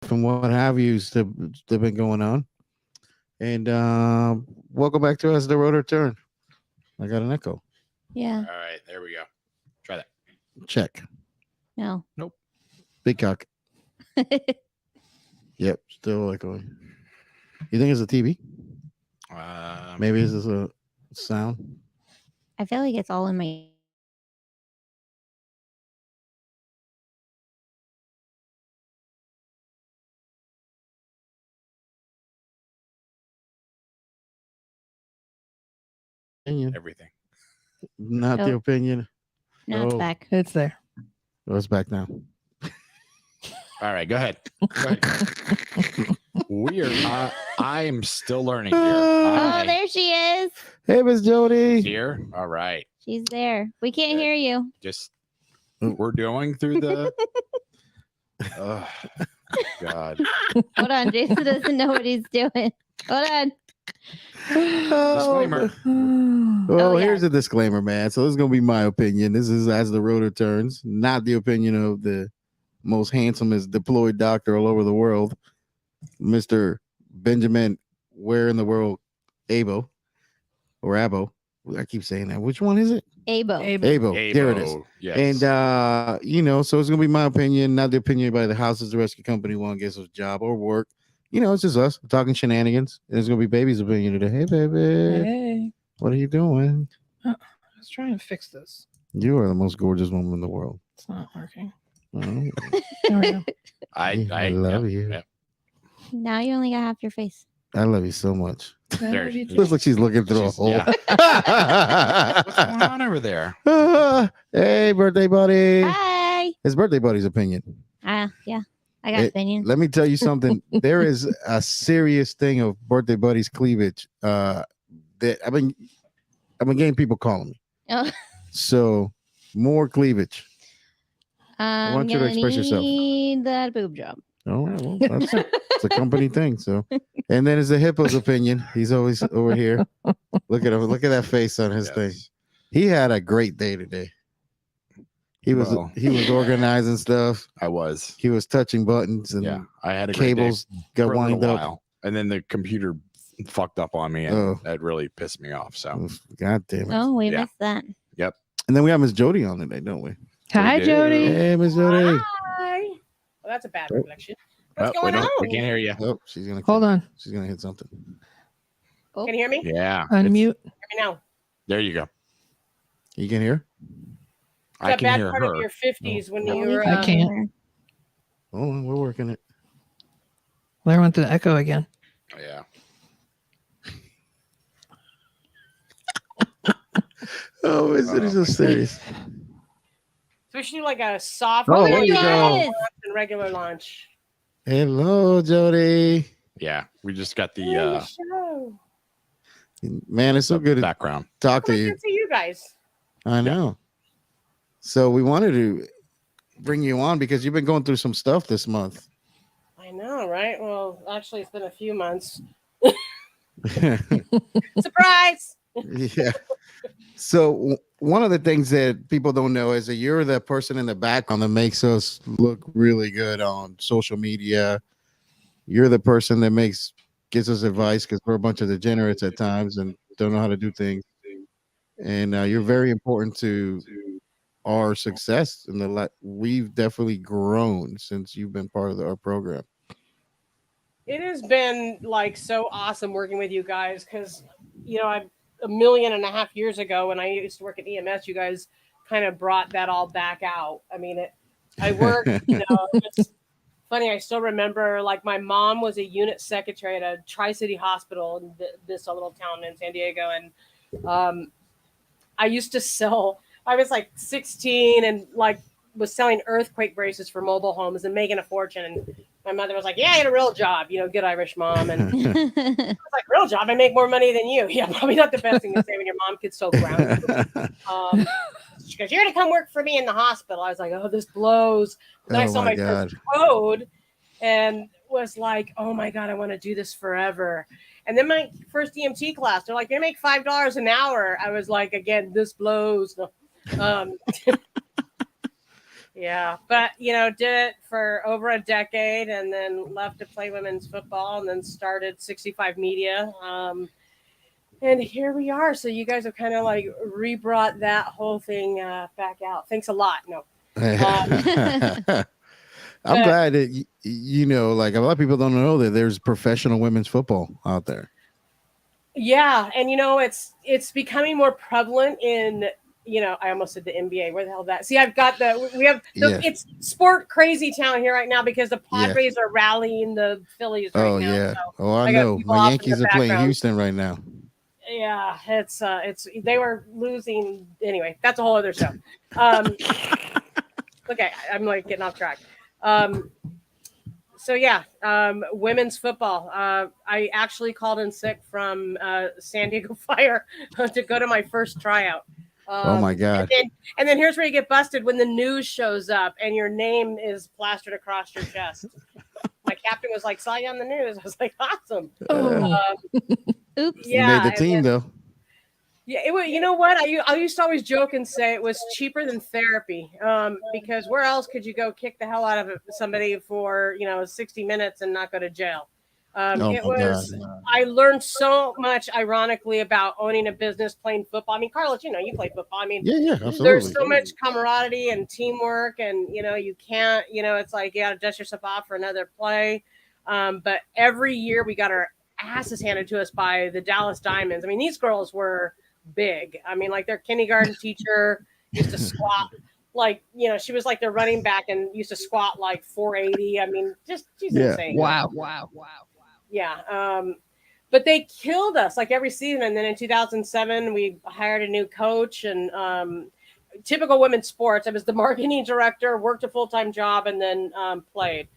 life and what have you that have been going on. And welcome back to As The Rotor Turns. I got an echo. Yeah. All right, there we go. Try that. Check. No. Nope. Big cock. Yep, still echoing. You think it's a TV? Maybe this is a sound. I feel like it's all in my. Opinion. Everything. Not the opinion. No, it's back. It's there. Oh, it's back now. All right, go ahead. Weird. I'm still learning here. Oh, there she is. Hey, Miss Jody. Here. All right. She's there. We can't hear you. Just we're going through the. Oh God. Hold on. Jason doesn't know what he's doing. Hold on. Disclaimer. Well, yeah. here's a disclaimer, man. So this is gonna be my opinion. This is As The Rotor Turns, not the opinion of the most handsomest deployed doctor all over the world, Mr. Benjamin. Where in the world, Abo or Abo? I keep saying that. Which one is it? Abo. There it is. Yes. And so it's gonna be my opinion, not the opinion by the Houses the Rescue Company one gets us a job or work. It's just us talking shenanigans. And it's gonna be baby's opinion today. Hey, baby. Hey. What are you doing? I was trying to fix this. You are the most gorgeous woman in the world. It's not working. Oh, There we go. I love you. Yeah. Now you only got half your face. I love you so much. There. Looks like she's looking through a hole. Yeah. What's going on over there? Hey, birthday buddy. Hi. His birthday buddy's opinion. Yeah. I got opinions. Let me tell you something. There is a serious thing of birthday buddy's cleavage that I've been getting people calling me. Oh. So more cleavage. I want you to express yourself. Need that boob job. Oh, well, it's a company thing. So, and then it's the hippo's opinion. He's always over here. Look at him. Look at that face on his thing. He had a great day today. He was organizing stuff. I was. He was touching buttons and I had a cables got wind up. And then the computer fucked up on me, and that really pissed me off. So, God damn it. Oh, we missed that. Yep. And then we have Miss Jody on today, don't we? Hi, Jody. Hey, Miss Jody. Hi. Well, that's a bad reflection. What's we going on? We can't hear you. Oh, she's gonna Hold on. She's gonna hit something. Can you hear me? Yeah. Unmute. Hear me now. There you go. You can hear? I can hear part her. of your 50s when you were. I can't. Hold on, we're working it. There went the echo again. Yeah. Oh, is it so serious? So we should do like a soft there you go. launch and regular launch. Hello, Jody. Yeah. We just got the show. Man, it's so good to background. talk to I you. can see you guys. I know. So we wanted to bring you on because you've been going through some stuff this month. I know, right? Well, actually, it's been a few months. Surprise! Yeah. So one of the things that people don't know is that you're the person in the background that makes us look really good on social media. You're the person that gives us advice because we're a bunch of degenerates at times and don't know how to do things. And you're very important to our success. And we've definitely grown since you've been part of our program. It has been like so awesome working with you guys because, I'm 1.5 million years ago when I used to work at EMS, you guys kind of brought that all back out. I mean, I worked, it's funny. I still remember like my mom was a unit secretary at a Tri-City hospital in this little town in San Diego. And I used to sell, I was like 16 and like was selling earthquake braces for mobile homes and making a fortune. And my mother was like, yeah, I had a real job, good Irish mom. And I was like, real job? I make more money than you. Yeah, probably not the best thing to say when your mom gets so grounded. She goes, you're going to come work for me in the hospital. I was like, oh, this blows. And then I saw my first code and was like, oh my God, I want to do this forever. And then my first EMT class, they're like, they make $5 an hour. I was like, again, this blows. Yeah, but did it for over a decade, and then left to play women's football, and then started 65 Media. And here we are. So you guys have kind of like rebrought that whole thing back out. Thanks a lot. No. I'm glad that like a lot of people don't know that there's professional women's football out there. Yeah, and it's becoming more prevalent in I almost said the NBA. Where the hell is that? See, it's sport crazy town here right now because the Padres are rallying the Phillies right now. Yeah. So I know. My Yankees are playing Houston right now. Yeah, it's they were losing anyway. That's a whole other show. Okay, I'm like getting off track. So yeah, women's football. I actually called in sick from San Diego Fire to go to my first tryout. Oh my God! And then here's where you get busted when the news shows up and your name is plastered across your chest. My captain was like, "Saw you on the news." I was like, "Awesome." Oops. Yeah, you made the team though. Yeah, it was. You know what? I used to always joke and say it was cheaper than therapy, because where else could you go kick the hell out of somebody for 60 minutes and not go to jail? It was. God. I learned so much, ironically, about owning a business, playing football. I mean, Carlos, you play football. I mean, yeah, absolutely. There's so much camaraderie and teamwork, and you can't. It's like you got to dust yourself off for another play. But every year we got our asses handed to us by the Dallas Diamonds. I mean, these girls were big. I mean, like their kindergarten teacher used to squat like she was like their running back and used to squat like 480. I mean, she's insane. Wow. Yeah. But they killed us like every season. And then in 2007, we hired a new coach and typical women's sports. I was the marketing director, worked a full-time job, and then played.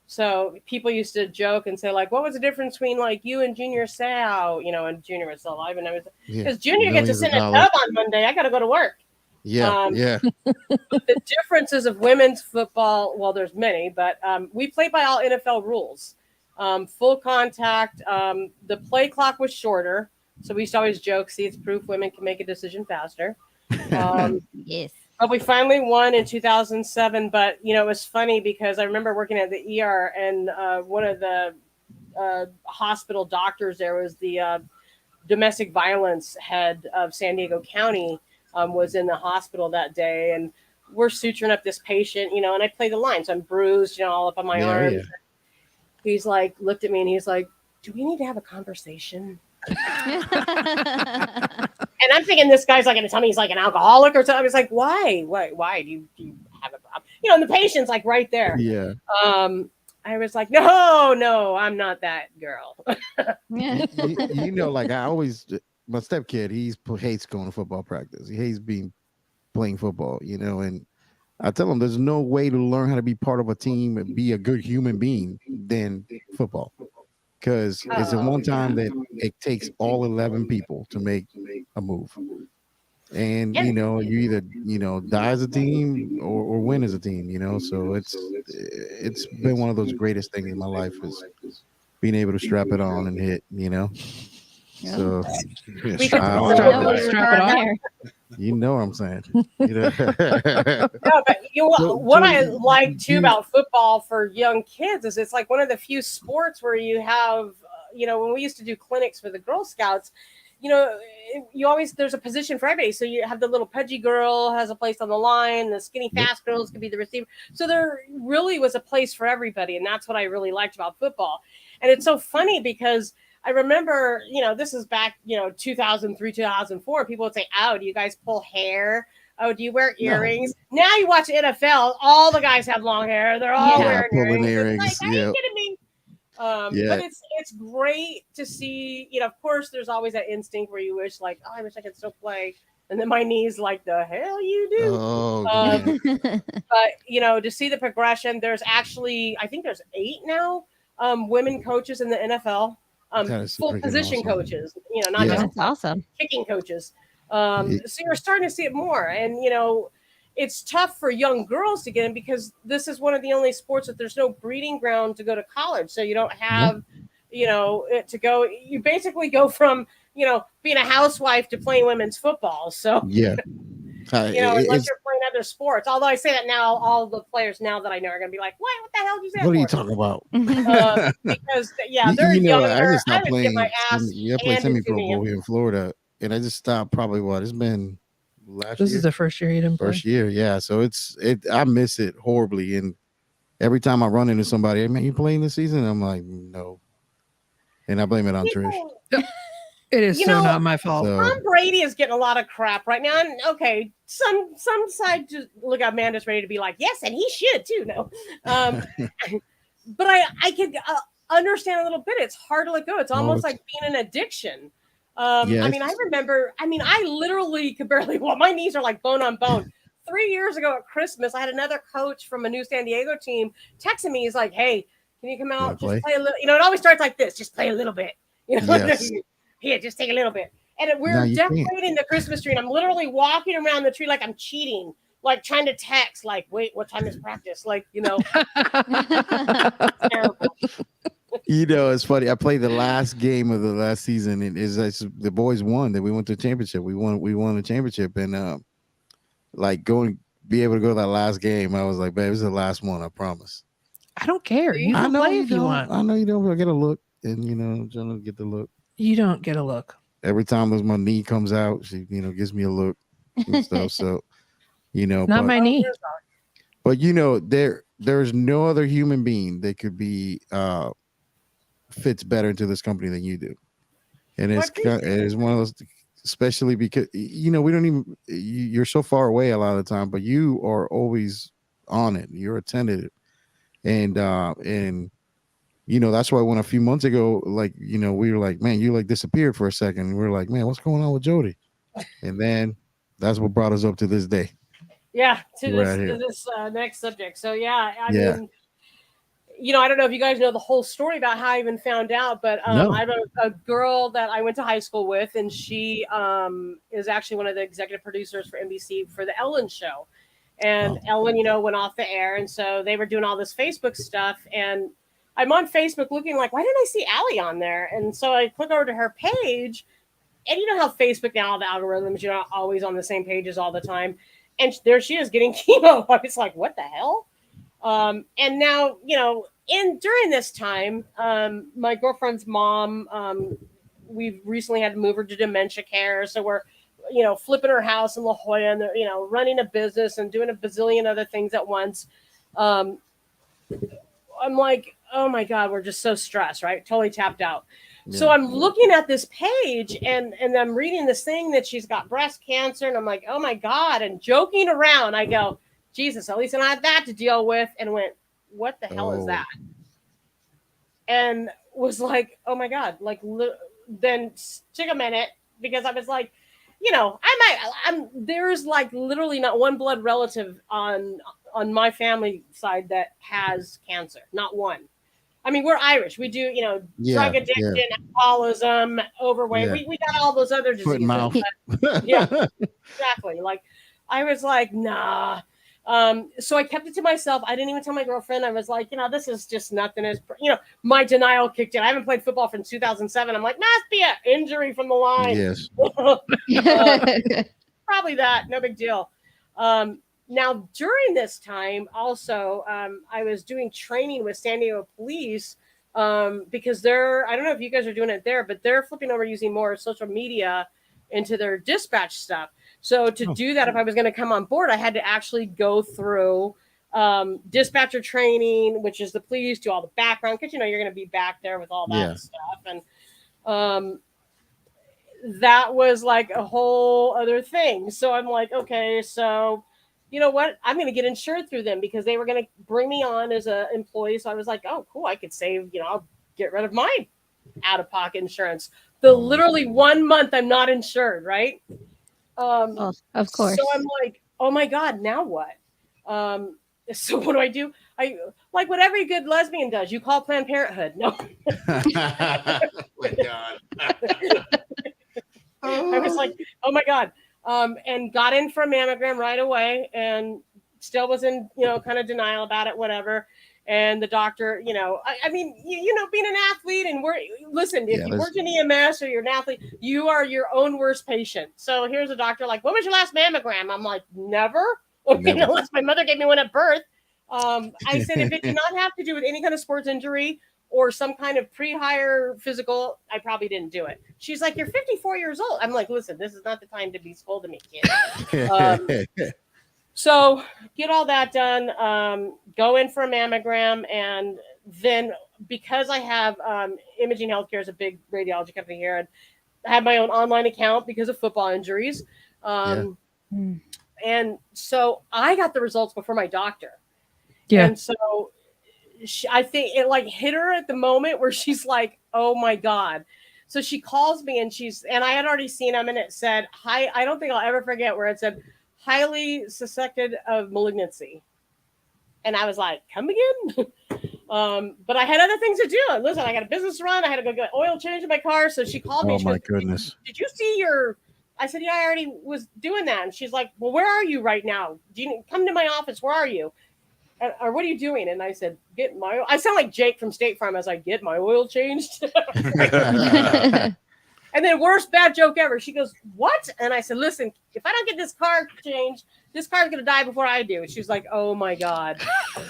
So people used to joke and say, like, what was the difference between like you and Junior Sao? And Junior was still alive, and I was because Junior gets to sit in a tub on Monday. I got to go to work. Yeah. The differences of women's football, well, there's many, but we played by all NFL rules. Full contact. The play clock was shorter, so we used to always joke, see, it's proof women can make a decision faster. Yes. But we finally won in 2007. But it was funny because I remember working at the ER, and one of the hospital doctors there was the domestic violence head of San Diego County. Was in the hospital that day, and we're suturing up this patient, and I play the lines. I'm bruised, all up on my arms. Yeah. He's like, looked at me and he's like, do we need to have a conversation? And I'm thinking this guy's like going to tell me he's like an alcoholic or something. I was like, why do you have a problem? And the patient's like right there. Yeah. I was like, no, I'm not that girl. Like I always, my stepkid, he hates going to football practice. He hates playing football, and I tell him there's no way to learn how to be part of a team and be a good human being than football. Because it's the one time that it takes all 11 people to make a move. And, you either, die as a team or win as a team, so it's been one of those greatest things in my life is being able to strap it on and hit, So strap it on. You know what I'm saying. No, but what I like too about football for young kids is it's like one of the few sports where you have, when we used to do clinics for the Girl Scouts, you always, there's a position for everybody. So you have the little pudgy girl has a place on the line, the skinny fast girls could be the receiver. So there really was a place for everybody. And that's what I really liked about football. And it's so funny because I remember, this is back, 2003, 2004. People would say, oh, do you guys pull hair? Oh, do you wear earrings? No. Now you watch NFL, all the guys have long hair. They're all wearing earrings. Like, are you kidding me? But it's great to see, of course, there's always that instinct where you wish like, oh, I wish I could still play. And then my knees like, the hell you do. But, to see the progression, there's actually, I think there's 8 now women coaches in the NFL. Full position coaches, not just awesome kicking coaches. So you're starting to see it more. And, it's tough for young girls to get in because this is one of the only sports that there's no breeding ground to go to college. So you don't have, it to go. You basically go from, being a housewife to playing women's football. So, unless you're playing other sports. Although I say that now, all the players now that I know are going to be like, "What? What the hell did you say?" What are you talking about? Because they're You know, younger. I just I stopped would get my playing. ass I played handed to semi-pro me. ball here in Florida, and I just stopped. Probably it's been last This year. is the first year you didn't play. First year, yeah. So I miss it horribly, and every time I run into somebody, hey, man, you playing this season? I'm like, no, and I blame it on Trish. It is You so know, not my fault. So Tom Brady is getting a lot of crap right now. And okay, some side just look, Amanda's ready to be like, yes, and he should too. No, but I can understand a little bit. It's hard to let go. It's almost like being an addiction. Yes. I mean, I remember. I mean, I literally could barely. Well, my knees are like bone on bone. 3 years ago at Christmas, I had another coach from a new San Diego team texting me. He's like, "Hey, can you come out? Just play a little." You know, it always starts like this: just play a little bit. You know, Yes. Here, just take a little bit. And we're No, you can't. decorating the Christmas tree, and I'm literally walking around the tree like I'm cheating, like trying to text, like, "Wait, what time is practice?" Like, you know, terrible. You know, it's funny. I played the last game of the last season, and it's the boys won. That we went to the championship. We won the championship, and like be able to go to that last game. I was like, babe, this is the last one. I promise. I don't care. You I can know play you if you don't. want. I know you don't. I get a look, and you know, Jenna get the look. You don't get a look. Every time my knee comes out, she gives me a look and stuff. So Not my knee. But there's no other human being that could be fits better into this company than you do, and it's one of those, especially because we don't even you're so far away a lot of the time, but you are always on it. You're attentive, and that's why when a few months ago, like, we were like, man, you like disappeared for a second. And we were like, man, what's going on with Jody? And then that's what brought us up to this day. Yeah, to this next subject. So yeah, I mean, I don't know if you guys know the whole story about how I even found out, but No. I have a girl that I went to high school with, and she is actually one of the executive producers for NBC for the Ellen show. And Ellen, went off the air, and so they were doing all this Facebook stuff, and I'm on Facebook looking like, why didn't I see Allie on there? And so I click over to her page, and you know how Facebook now, the algorithms, you're not always on the same pages all the time. And there she is getting chemo. I was like, what the hell? And now, during this time, my girlfriend's mom, we've recently had to move her to dementia care. So we're, flipping her house in La Jolla and, running a business and doing a bazillion other things at once. I'm like, oh my God, we're just so stressed, right? Totally tapped out. Yeah. So I'm looking at this page and I'm reading this thing that she's got breast cancer. And I'm like, oh my God. And joking around, I go, Jesus, at least I don't have that to deal with. And went, what the hell is that? And was like, oh my God. Like, then took a minute because I was like, there's like literally not one blood relative on my family side that has cancer. Not one. I mean, we're Irish. We do, drug addiction, alcoholism, overweight. Yeah. We got all those other diseases. Foot and mouth. Yeah, exactly. Like, I was like, nah. So I kept it to myself. I didn't even tell my girlfriend. I was like, this is just nothing. My denial kicked in. I haven't played football from 2007. I'm like, must be an injury from the line. Yes. Probably that. No big deal. Now, during this time, also, I was doing training with San Diego Police because I don't know if you guys are doing it there, but they're flipping over using more social media into their dispatch stuff. So to do that, if I was going to come on board, I had to actually go through dispatcher training, which is the police, do all the background, because, you're going to be back there with all that stuff. And that was like a whole other thing. So I'm like, okay, so you know what? I'm going to get insured through them because they were going to bring me on as an employee. So I was like, oh, cool. I could save, I'll get rid of my out-of-pocket insurance. Literally 1 month I'm not insured, right? Of course. So I'm like, oh my God, now what? So what do? I like what every good lesbian does. You call Planned Parenthood. No. Oh my God. I was like, oh my God. And got in for a mammogram right away and still was in, kind of denial about it, whatever. And the doctor, I mean, being an athlete and if you worked in EMS or you're an athlete, you are your own worst patient. So here's a doctor like, when was your last mammogram? I'm like, never. Never. unless my mother gave me one at birth. I said, if it did not have to do with any kind of sports injury or some kind of pre-hire physical, I probably didn't do it. She's like, you're 54 years old. I'm like, listen, this is not the time to be scolding me, kid. So get all that done, go in for a mammogram, and then because I have Imaging Healthcare is a big radiology company here, and I have my own online account because of football injuries. And so I got the results before my doctor. Yeah. And so I think it like hit her at the moment where she's like, oh my God. So she calls me and I had already seen them, and it said, hi, I don't think I'll ever forget where it said, highly suspected of malignancy. And I was like, come again? But I had other things to do. Listen, I got a business to run. I had to go get oil change in my car. So she called me. Oh She my goes, goodness. Did you see your... I said, yeah, I already was doing that. And she's like, well, where are you right now? Do you come to my office? Where are you? Or what are you doing? And I said, get my oil. I sound like Jake from State Farm. I was like, get my oil changed. And then worst bad joke ever. She goes, what? And I said, listen, if I don't get this car changed, this car's going to die before I do. She's like, oh my God.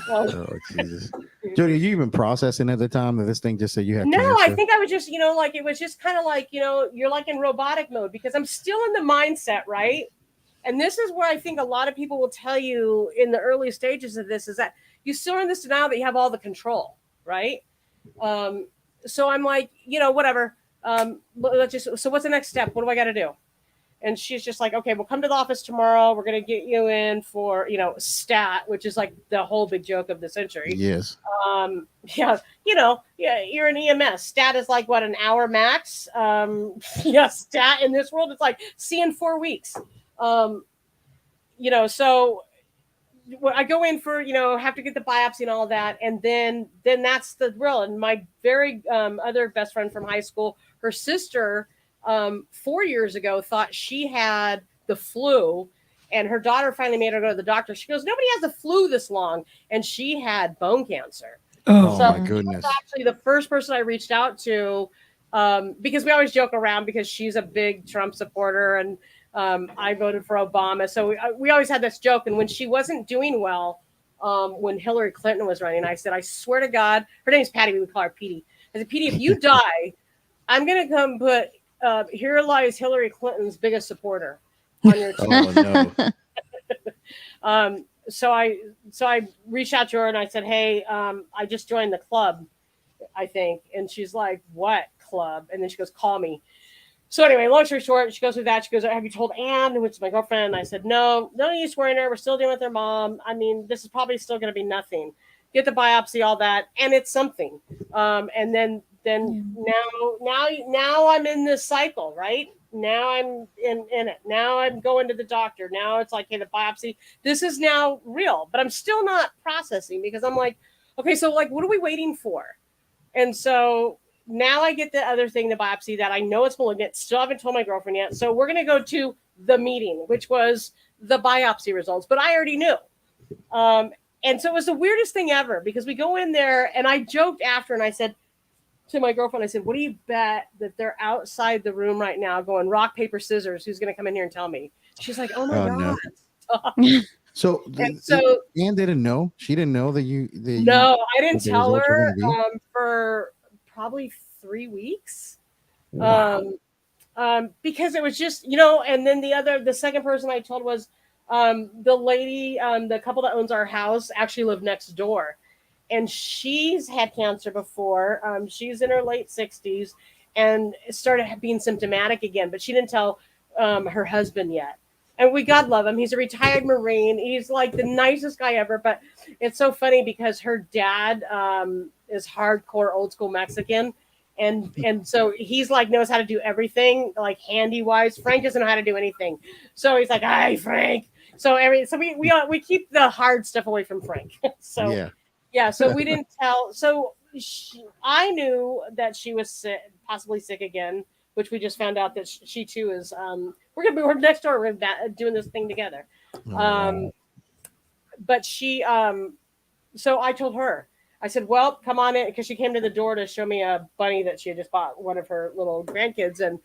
Oh, Jesus. Jody, are you even processing at the time that this thing just said you had No, cancer? I think I was just, like, it was just kind of like, you're like in robotic mode because I'm still in the mindset, right? And this is where I think a lot of people will tell you in the early stages of this is that you still are in this denial that you have all the control, right? So I'm like, whatever. So what's the next step? What do I got to do? And she's just like, okay, we'll come to the office tomorrow. We're going to get you in for, stat, which is like the whole big joke of the century. Yes. You're an EMS. Stat is like, what, an hour max? Stat in this world, it's like, see in 4 weeks. So I go in for, have to get the biopsy and all that. And then that's the drill. And my very other best friend from high school, her sister 4 years ago thought she had the flu, and her daughter finally made her go to the doctor. She goes, nobody has the flu this long. And she had bone cancer. Oh, So my goodness. she was actually the first person I reached out to because we always joke around because she's a big Trump supporter and I voted for Obama. So we always had this joke. And when she wasn't doing well, when Hillary Clinton was running, I said, I swear to God, her name's Patty. We would call her Petey. I said, Petey, if you die, I'm going to come put here lies Hillary Clinton's biggest supporter on your team. Oh, no. So I reached out to her and I said, hey, I just joined the club, I think. And she's like, what club? And then she goes, call me. So anyway, long story short, she goes through that. She goes, have you told Anne, which is my girlfriend? And I said, no use swearing her. We're still dealing with her mom. I mean, this is probably still going to be nothing. Get the biopsy, all that. And it's something. And then now I'm in this cycle, right? Now I'm in it. Now I'm going to the doctor. Now it's like, hey, the biopsy, this is now real, but I'm still not processing because I'm like, okay, so like, what are we waiting for? And so now I get the other thing, the biopsy that I know it's malignant. Still haven't told my girlfriend yet. So we're going to go to the meeting, which was the biopsy results, but I already knew. And so it was the weirdest thing ever because we go in there and I joked after and I said to my girlfriend, I said, what do you bet that they're outside the room right now going rock, paper, scissors? Who's going to come in here and tell me? She's like, oh my God. No. So Anne didn't know. She didn't know that you. I didn't tell her for probably 3 weeks. Wow. Because it was just, and then the second person I told was the lady, the couple that owns our house actually lived next door. And she's had cancer before. She's in her late 60s and started being symptomatic again, but she didn't tell her husband yet. And God love him. He's a retired Marine. He's like the nicest guy ever. But it's so funny because her dad is hardcore old school Mexican. And so he's like knows how to do everything like handy wise. Frank doesn't know how to do anything. So he's like, hi, Frank. So we keep the hard stuff away from Frank. So yeah. So we didn't tell. So I knew that she was sick, possibly sick again, which we just found out that she too is. We're next door. We're doing this thing together. But she. So I told her. I said, well, come on in, because she came to the door to show me a bunny that she had just bought, one of her little grandkids. And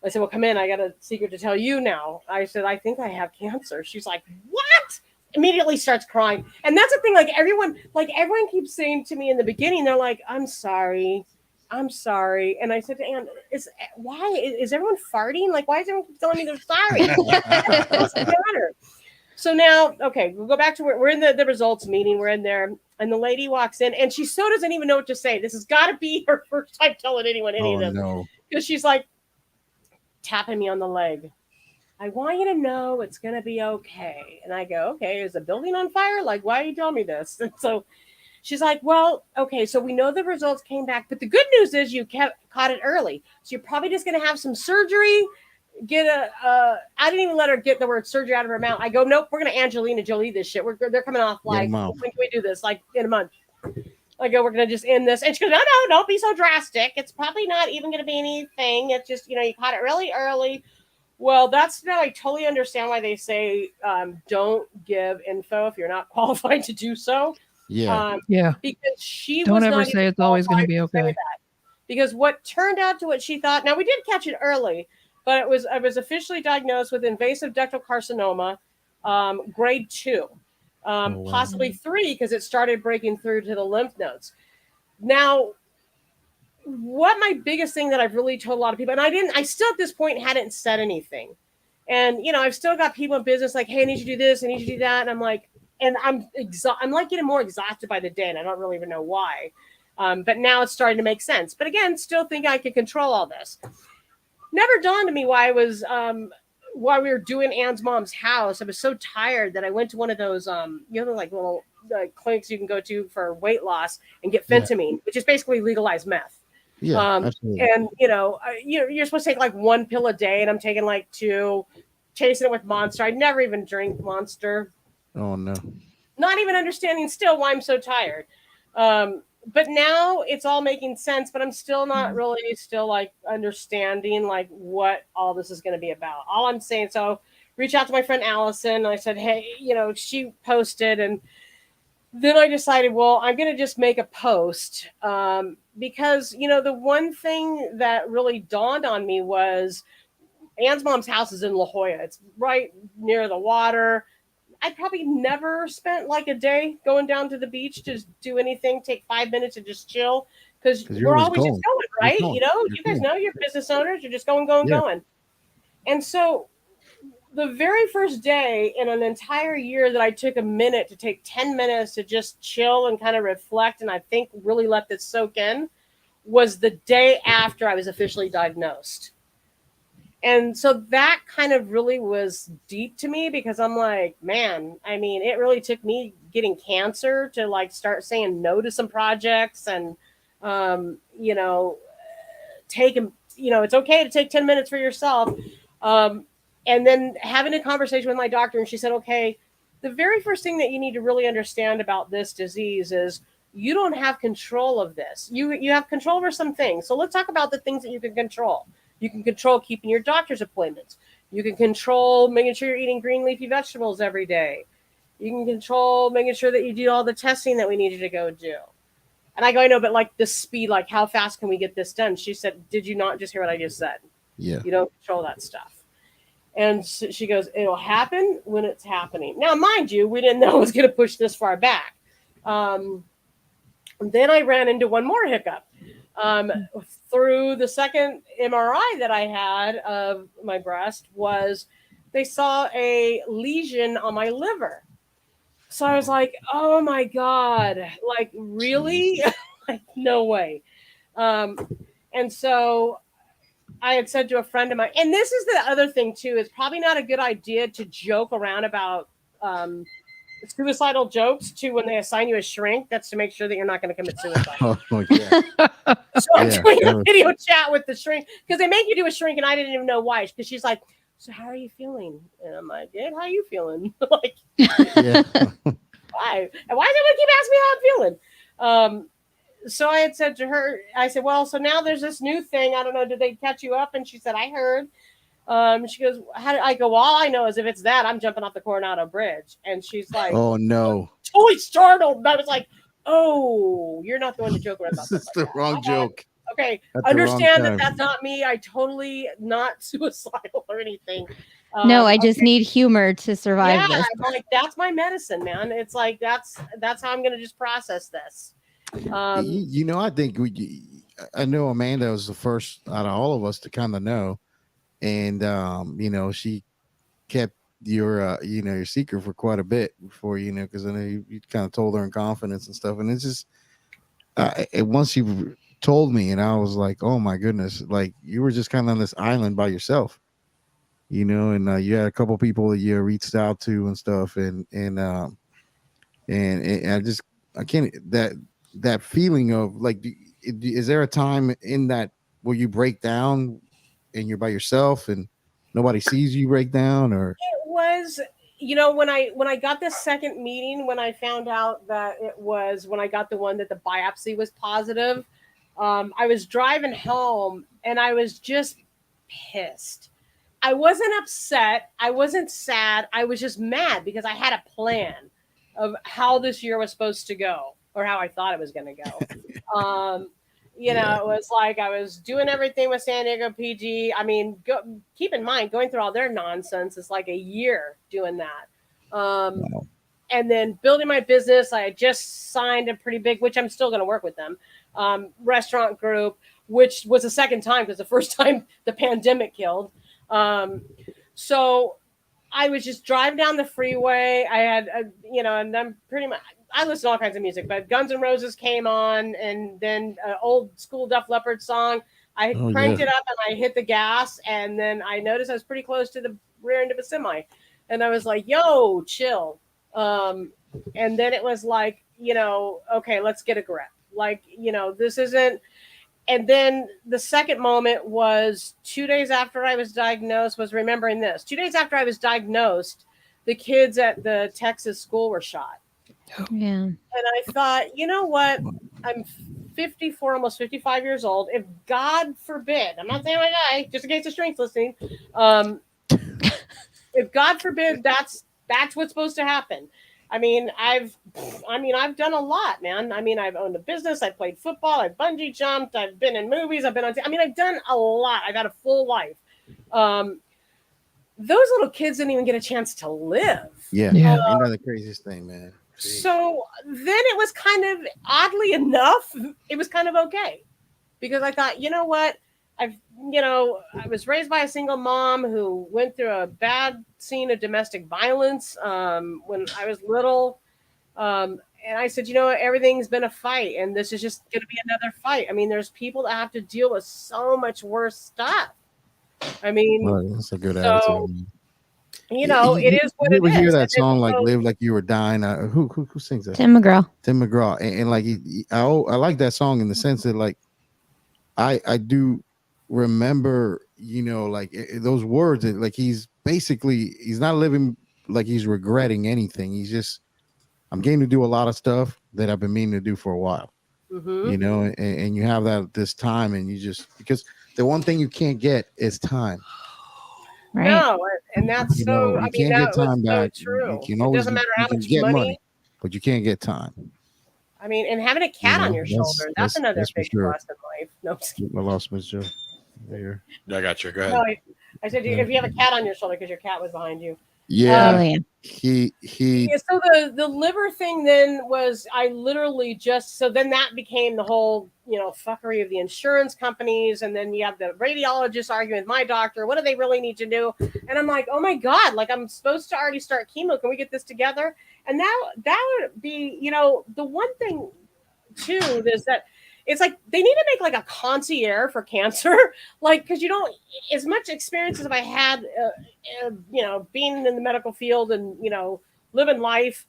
I said, well, come in. I got a secret to tell you now. I said, I think I have cancer. She's like, what? immediately starts crying. And that's the thing, like everyone keeps saying to me in the beginning, they're like, I'm sorry. And I said to Ann, is everyone farting? Like, why is everyone telling me they're sorry? It doesn't matter. So now, okay, we'll go back to where we're in the results meeting. We're in there, and the lady walks in, and she so doesn't even know what to say. This has got to be her first time telling anyone any of this. No. Because she's like tapping me on the leg. I want you to know it's going to be okay. And I go, okay, is the building on fire? Like, why are you telling me this? And so she's like, well, okay, so we know the results came back, but the good news is you caught it early. So you're probably just going to have some surgery. I didn't even let her get the word surgery out of her mouth. I go, nope, we're going to Angelina Jolie this shit. They're coming off like, when can we do this? Like in a month. I go, we're going to just end this. And she goes, no, don't be so drastic. It's probably not even going to be anything. It's just, you caught it really early. Well, that's now I totally understand why they say don't give info if you're not qualified to do so. Yeah. Because she don't was ever not say it's always going to be okay. Because what turned out to what she thought. Now we did catch it early, but I was officially diagnosed with invasive ductal carcinoma, grade 2, possibly 3 because it started breaking through to the lymph nodes. Now, what my biggest thing that I've really told a lot of people, and I still at this point hadn't said anything. And, I've still got people in business like, hey, I need you to do this. I need you to do that. And I'm like, I'm like getting more exhausted by the day. And I don't really even know why. But now it's starting to make sense. But again, still think I can control all this. Never dawned on me why while we were doing Ann's mom's house, I was so tired that I went to one of those, like little clinics you can go to for weight loss and get phentamine, which is basically legalized meth. Yeah, absolutely. And you're supposed to take like 1 pill a day, and I'm taking like 2, chasing it with Monster. I never even drink Monster. Oh no. Not even understanding still why I'm so tired. But now it's all making sense, but I'm still not really still like understanding like what all this is going to be about. All I'm saying, so reach out to my friend Allison. And I said, hey, she posted, and then I decided, well, I'm going to just make a post because, the one thing that really dawned on me was Ann's mom's house is in La Jolla. It's right near the water. I probably never spent like a day going down to the beach to do anything, take 5 minutes and just chill because we're always just going, right? You guys know you're business owners. You're just going. And so the very first day in an entire year that I took a minute to take 10 minutes to just chill and kind of reflect and I think really let this soak in was the day after I was officially diagnosed. And so that kind of really was deep to me because I'm like, man, I mean, it really took me getting cancer to like start saying no to some projects and, it's okay to take 10 minutes for yourself. And then having a conversation with my doctor, and she said, okay, the very first thing that you need to really understand about this disease is you don't have control of this. You have control over some things. So let's talk about the things that you can control. You can control keeping your doctor's appointments. You can control making sure you're eating green leafy vegetables every day. You can control making sure that you do all the testing that we need you to go do. And I go, I know, but like the speed, like how fast can we get this done? She said, did you not just hear what I just said? Yeah. You don't control that stuff. And she goes, it'll happen when it's happening. Now, mind you, we didn't know it was going to push this far back. Then I ran into one more hiccup. Through the second MRI that I had of my breast was they saw a lesion on my liver. So I was like, oh my God, like really? Like, no way. And so I had said to a friend of mine, and this is the other thing too, it's probably not a good idea to joke around about suicidal jokes too when they assign you a shrink. That's to make sure that you're not going to commit suicide. Oh my God. So I'm doing a video chat with the shrink because they make you do a shrink, and I didn't even know why. Because she's like, "So how are you feeling?" And I'm like, "Good. How are you feeling?" Like, why? And why does everyone keep asking me how I'm feeling? So I had said to her, I said, "Well, so now there's this new thing. I don't know. Did they catch you up?" And she said, "I heard." She goes, "How did I go? Well, all I know is if it's that, I'm jumping off the Coronado Bridge." And she's like, "Oh no!" Totally startled. And I was like, "Oh, you're not the one to joke around about this. Is the wrong joke." Okay, understand that that's not me. I totally not suicidal or anything. No, I just okay, need humor to survive yeah, this. I'm like, that's my medicine, man. It's like that's how I'm gonna just process this. You know, I think I know Amanda was the first out of all of us to kind of know, and you know, she kept your you know, your secret for quite a bit before, you know, because I know you kind of told her in confidence and stuff, and it's just once you told me, and I was like, oh my goodness, like you were just kind of on this island by yourself, you know, and you had a couple people that you reached out to and stuff, and I can't that feeling of like, is there a time in that where you break down and you're by yourself and nobody sees you break down, or It was, you know, when I got this second meeting, when I found out that it was when I got the one that the biopsy was positive, I was driving home and I was just pissed. I wasn't upset. I wasn't sad. I was just mad because I had a plan of how this year was supposed to go, or how I thought it was going to go. You know, Yeah. it was like I was doing everything with San Diego PG. I mean, keep in mind, going through all their nonsense is like a year doing that. Wow. And then building my business. I had just signed a pretty big, which I'm still going to work with them, restaurant group, which was the second time because the first time the pandemic killed. So I was just driving down the freeway. I had, you know, and I'm pretty much, I listen to all kinds of music, but Guns N' Roses came on, and then an old school Def Leppard song. I cranked it up and I hit the gas, and then I noticed I was pretty close to the rear end of a semi, and I was like, "Yo, chill." And then it was like, you know, okay, let's get a grip. Like, you know, this isn't. And then the second moment was 2 days after I was diagnosed, was remembering this. 2 days after I was diagnosed, the kids at the Texas school were shot. Yeah. And I thought, you know what? I'm 54, almost 55 years old. If God forbid, I'm not saying I die, just in case the strength's listening. If God forbid that's what's supposed to happen. I mean, I've done a lot, man. I mean, I've owned a business. I played football. I've bungee jumped. I've been in movies. I've been on. I've done a lot. I've had a full life. Those little kids didn't even get a chance to live. Yeah. Yeah. Ain't that the craziest thing, man? Jeez. So then it was kind of, oddly enough, it was kind of okay, because I thought, you know what? I was raised by a single mom who went through a bad scene of domestic violence when I was little. And I said, you know what? Everything's been a fight, and this is just going to be another fight. I mean, there's people that have to deal with so much worse stuff. I mean, Well, that's a good so, attitude. you know, it is what you it ever hear is. that And then, song like so, "Live Like You Were Dying"? Who sings that? Tim McGraw. Tim McGraw, and like I like that song in the sense that like I do remember, you know, like those words that like he's not living like he's regretting anything. He's just, I'm getting to do a lot of stuff that I've been meaning to do for a while, mhm. you know, and you have that this time, and you just, because the one thing you can't get is time. Right. No, and that's You know, so. you I mean, can't that get was time so back. true. You can It always doesn't matter you how can much get money, but you can't get time. I mean, and having a You cat know, on your shoulder, that's another that's for big sure. plus in life. No, I'm just kidding. I lost Miss Joe. There. I got you. Go ahead. No, I said if you have a cat on your shoulder because your cat was behind you. Yeah. Oh yeah. He Yeah, so the liver thing then was, I literally just, so then that became the whole, you know, fuckery of the insurance companies, and then you have the radiologist arguing with my doctor, what do they really need to do? And I'm like, oh my God, like I'm supposed to already start chemo. Can we get this together? And that would be, you know, the one thing too is that it's like they need to make like a concierge for cancer, like, because you don't, as much experience as I had, you know, being in the medical field and, you know, living life,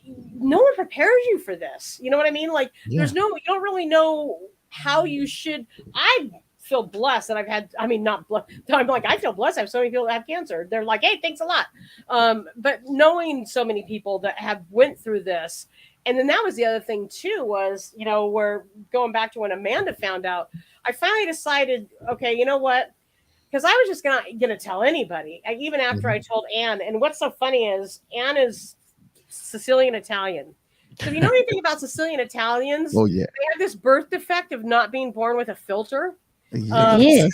no one prepares you for this. You know what I mean? Like, Yeah. you don't really know how you should. I feel blessed that I've had, I mean, not blessed. I'm like, I feel blessed. I have so many people that have cancer. They're like, hey, thanks a lot. But knowing so many people that have went through this, and then that was the other thing too, was, you know, we're going back to when Amanda found out, I finally decided, okay, you know what? Because I was just gonna tell anybody, even after I told Anne. And what's so funny is Anne is Sicilian Italian. So if you know anything about Sicilian Italians, Oh yeah. they have this birth defect of not being born with a filter. Yeah. Yes.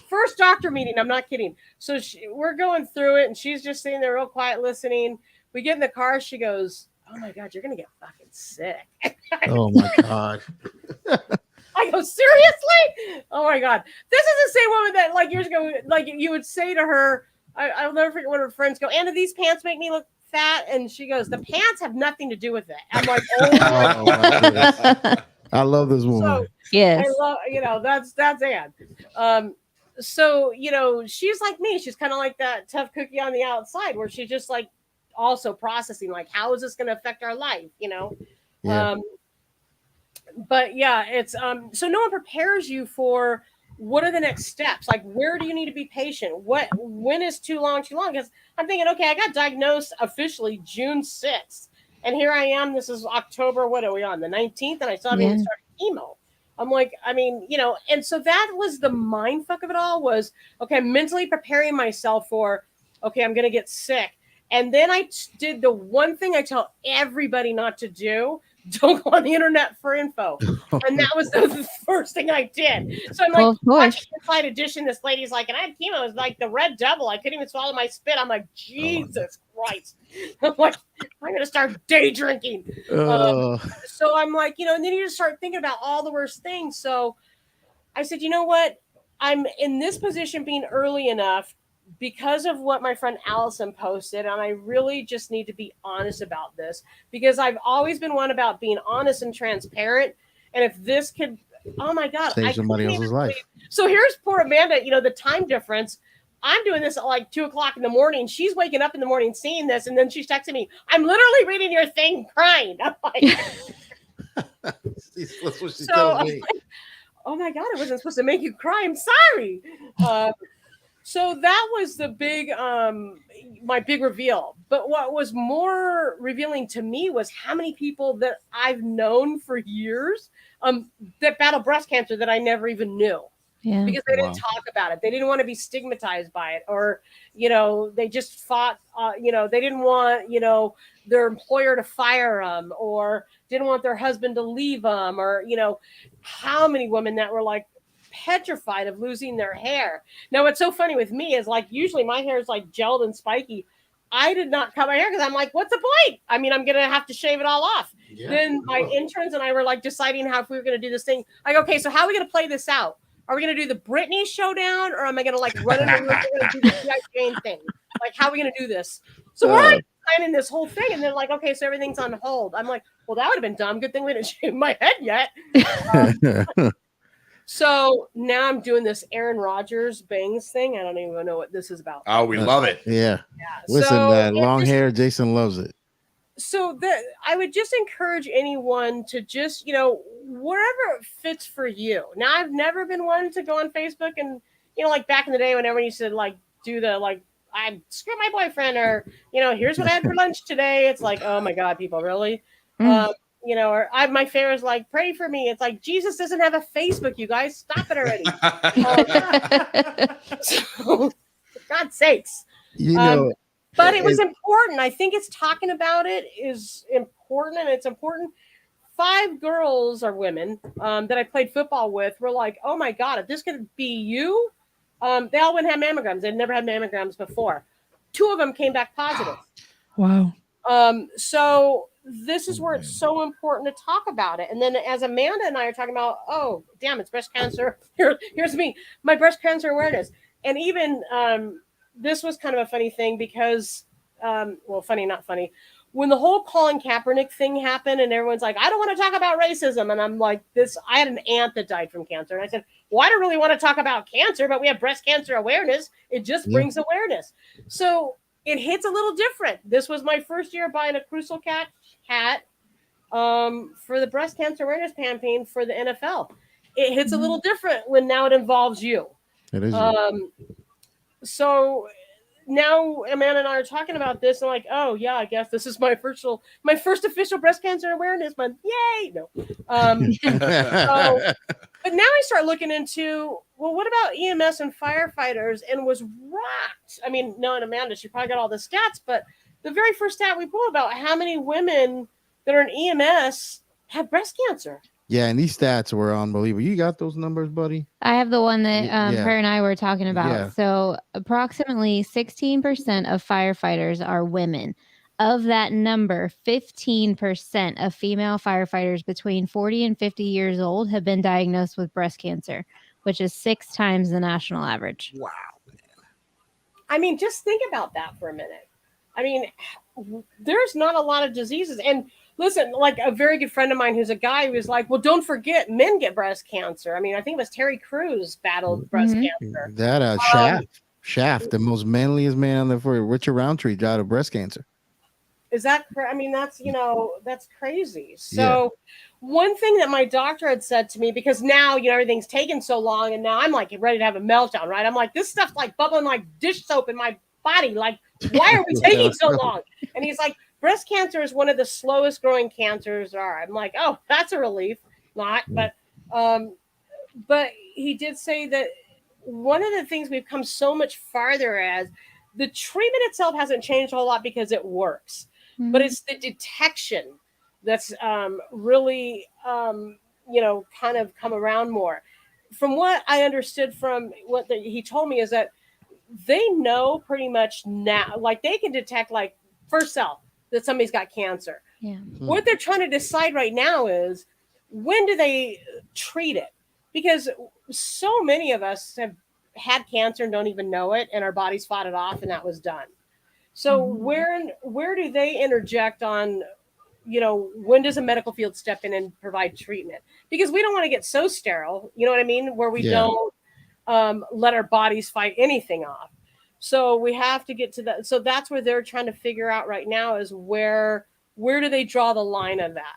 First doctor meeting. I'm not kidding. So we're going through it, and she's just sitting there real quiet listening. We get in the car. She goes, "Oh my God, you're going to get fucking sick." Oh my God. I go, seriously? Oh my God. This is the same woman that like years ago, like you would say to her, I'll never forget one of her friends go, "Anna, these pants make me look fat." And she goes, "The pants have nothing to do with it." I'm like, Oh, my goodness. I love this woman. So Yes. I love, that's Ann. So, she's like me. She's kind of like that tough cookie on the outside where she's just like also processing, like, how is this going to affect our life? Yeah. But yeah, it's so no one prepares you for what are the next steps, like where do you need to be patient, when is too long, because I'm thinking, okay, I got diagnosed officially June 6th, and here I am, this is October, what are we on, the 19th, and I still haven't even started chemo. I'm like, and so that was the mind fuck of it all, was okay, mentally preparing myself for, okay, I'm gonna get sick. And then I did the one thing I tell everybody not to do: don't go on the internet for info. And that was the first thing I did. So I'm like, watching Inside Edition, this lady's like, and I had chemo, it was like the red devil. I couldn't even swallow my spit. I'm like, Jesus Christ. I'm like, I'm going to start day drinking. So I'm like, and then you just start thinking about all the worst things. So I said, you know what? I'm in this position being early enough because of what my friend Allison posted, and I really just need to be honest about this, because I've always been one about being honest and transparent. And if this could, oh my God, save somebody else's life. So here's poor Amanda, the time difference. I'm doing this at like 2:00 in the morning. She's waking up in the morning seeing this, and then she's texting me, "I'm literally reading your thing crying." I'm like, that's what she told me. Like, oh my God, I wasn't supposed to make you cry. I'm sorry. So that was the big, my big reveal. But what was more revealing to me was how many people that I've known for years that battle breast cancer that I never even knew. Yeah. Because they didn't talk about it. They didn't want to be stigmatized by it. Or, they just fought, they didn't want, their employer to fire them, or didn't want their husband to leave them, or, how many women that were like, petrified of losing their hair. Now, what's so funny with me is, like, usually my hair is like gelled and spiky. I did not cut my hair because I'm like, what's the point? I mean, I'm going to have to shave it all off. Yeah. Then my interns and I were like deciding how if we were going to do this thing. Like, okay, so how are we going to play this out? Are we going to do the Britney showdown, or am I going to like run in the room and do the G.I. Jane thing? Like, how are we going to do this? So we're planning this whole thing, and they're like, okay, so everything's on hold. I'm like, well, that would have been dumb. Good thing we didn't shave my head yet. So now I'm doing this Aaron Rodgers bangs thing. I don't even know what this is about. Oh, we love it. Yeah. Listen, long hair, Jason loves it. So I would just encourage anyone to just, whatever fits for you. Now, I've never been one to go on Facebook and, like back in the day when everyone used to like do the, like, I screw my boyfriend, or, here's what I had for lunch today. It's like, oh my God, people, really? Or my favorite is like, pray for me. It's like, Jesus doesn't have a Facebook, you guys. Stop it already. So, for God's sakes. But it was important. I think it's talking about it is important, and it's important. 5 girls or women that I played football with were like, oh my God, if this could be you, they all wouldn't have mammograms. They'd never had mammograms before. 2 of them came back positive. Wow. So this is where it's so important to talk about it. And then as Amanda and I are talking about, oh, damn, it's breast cancer. Here's me, my breast cancer awareness. And even this was kind of a funny thing because, funny, not funny. When the whole Colin Kaepernick thing happened and everyone's like, I don't want to talk about racism. And I'm like, I had an aunt that died from cancer. And I said, well, I don't really want to talk about cancer, but we have breast cancer awareness. It just brings awareness. So it hits a little different. This was my first year buying a Crucial Cat hat for the breast cancer awareness campaign for the NFL. It hits a little different when now it involves you. It is. So now Amanda and I are talking about this, and like, oh yeah, I guess this is my first official breast cancer awareness month. Yay! No. But now I start looking into, well, what about EMS and firefighters? And was rocked. I mean, knowing Amanda, she probably got all the stats, but the very first stat we pulled about how many women that are in EMS have breast cancer. Yeah, and these stats were unbelievable. You got those numbers, buddy? I have the one that Yeah. her and I were talking about. Yeah. So approximately 16% of firefighters are women. Of that number, 15% of female firefighters between 40 and 50 years old have been diagnosed with breast cancer, which is 6 times the national average. Wow. I mean, just think about that for a minute. I mean, there's not a lot of diseases. And listen, like a very good friend of mine who's a guy who was like, well, don't forget men get breast cancer. I mean, I think it was Terry Crews battled breast cancer. That Shaft, the most manliest man on the floor, Richard Roundtree died of breast cancer. Is that correct? I mean, that's, that's crazy. So one thing that my doctor had said to me, because now, everything's taken so long and now I'm like ready to have a meltdown, right? I'm like, this stuff's like bubbling like dish soap in my body. Like, why are we taking so long? And he's like, breast cancer is one of the slowest growing cancers there are. I'm like, oh, that's a relief. Not, but he did say that one of the things we've come so much farther as the treatment itself hasn't changed a whole lot because it works, but it's the detection that's really, kind of come around more. From what I understood from what he told me is that they know pretty much now, like they can detect like first cell that somebody's got cancer. Yeah. What they're trying to decide right now is when do they treat it? Because so many of us have had cancer and don't even know it, and our bodies fought it off, and that was done. So where do they interject on, when does a medical field step in and provide treatment? Because we don't want to get so sterile, you know what I mean, where we don't let our bodies fight anything off. So we have to get to that. So that's where they're trying to figure out right now is where do they draw the line of that,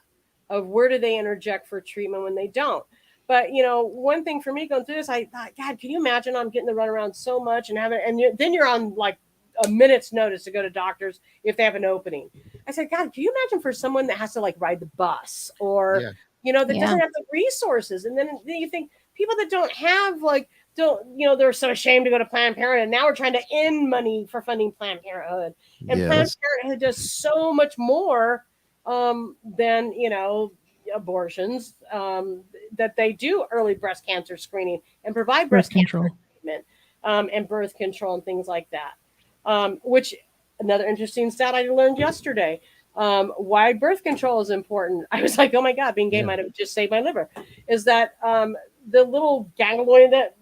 of where do they interject for treatment when they don't. But, one thing for me going through this, I thought, God, can you imagine I'm getting to run around so much and then you're on like a minute's notice to go to doctors if they have an opening. I said, God, can you imagine for someone that has to like ride the bus or, that doesn't have the resources? And then you think people that don't have they're so ashamed to go to Planned Parenthood. And now we're trying to end money for funding Planned Parenthood. And Planned Parenthood does so much more than, abortions, that they do early breast cancer screening and provide breast control treatment and birth control and things like that. Which another interesting stat I learned yesterday, why birth control is important. I was like, oh my God, being gay might have just saved my liver. Is that the little ganglion that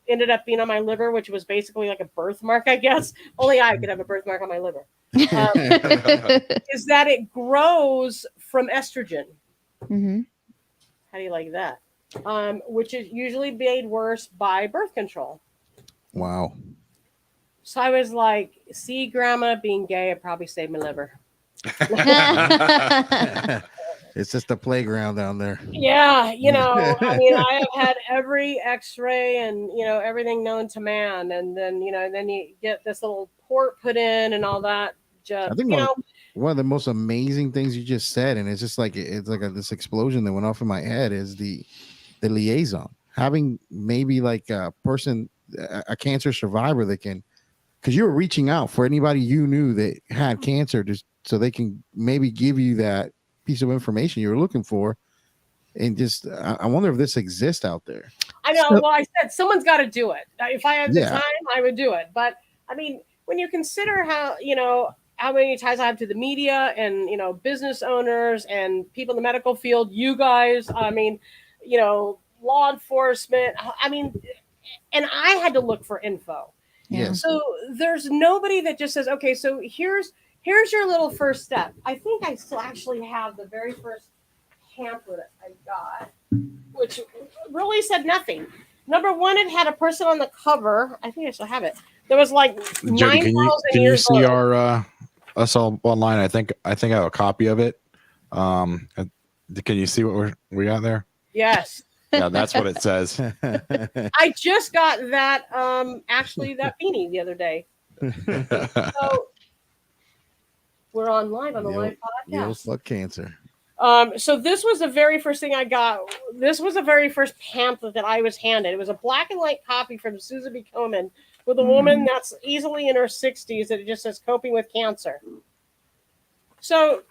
ended up being on my liver, which was basically like a birthmark, I guess. Only I could have a birthmark on my liver. Is that it grows from estrogen. How do you like that? Which is usually made worse by birth control. Wow. So I was like, see, Grandma, being gay, it probably saved my liver. It's just a playground down there. Yeah, I mean, I have had every X-ray and everything known to man, and then then you get this little port put in and all that. Just, I think one of the most amazing things you just said, and it's just like this explosion that went off in my head, is the liaison, having maybe like a person, a cancer survivor that can, because you were reaching out for anybody you knew that had cancer, just so they can maybe give you that piece of information you were looking for. And just, I wonder if this exists out there. I know. Well, I said someone's got to do it. If I had the time, I would do it. But I mean, when you consider how many ties I have to the media and business owners and people in the medical field, you guys, I mean, law enforcement, I mean, and I had to look for info. Yeah. So there's nobody that just says, okay, so here's your little first step. I think I still actually have the very first pamphlet I got, which really said nothing. Number one, it had a person on the cover. I think I still have it. There was like Jody, 9,000 can you see old. our us all online? I think I have a copy of it. Can you see what we got there? Yes. Yeah, that's what it says. I just got that actually that beanie the other day. So we're on live on the live podcast. Fuck cancer. So this was the very first thing I got. This was the very first pamphlet that I was handed. It was a black and white copy from Susan B. Komen with a woman that's easily in her 60s, that it just says coping with cancer. So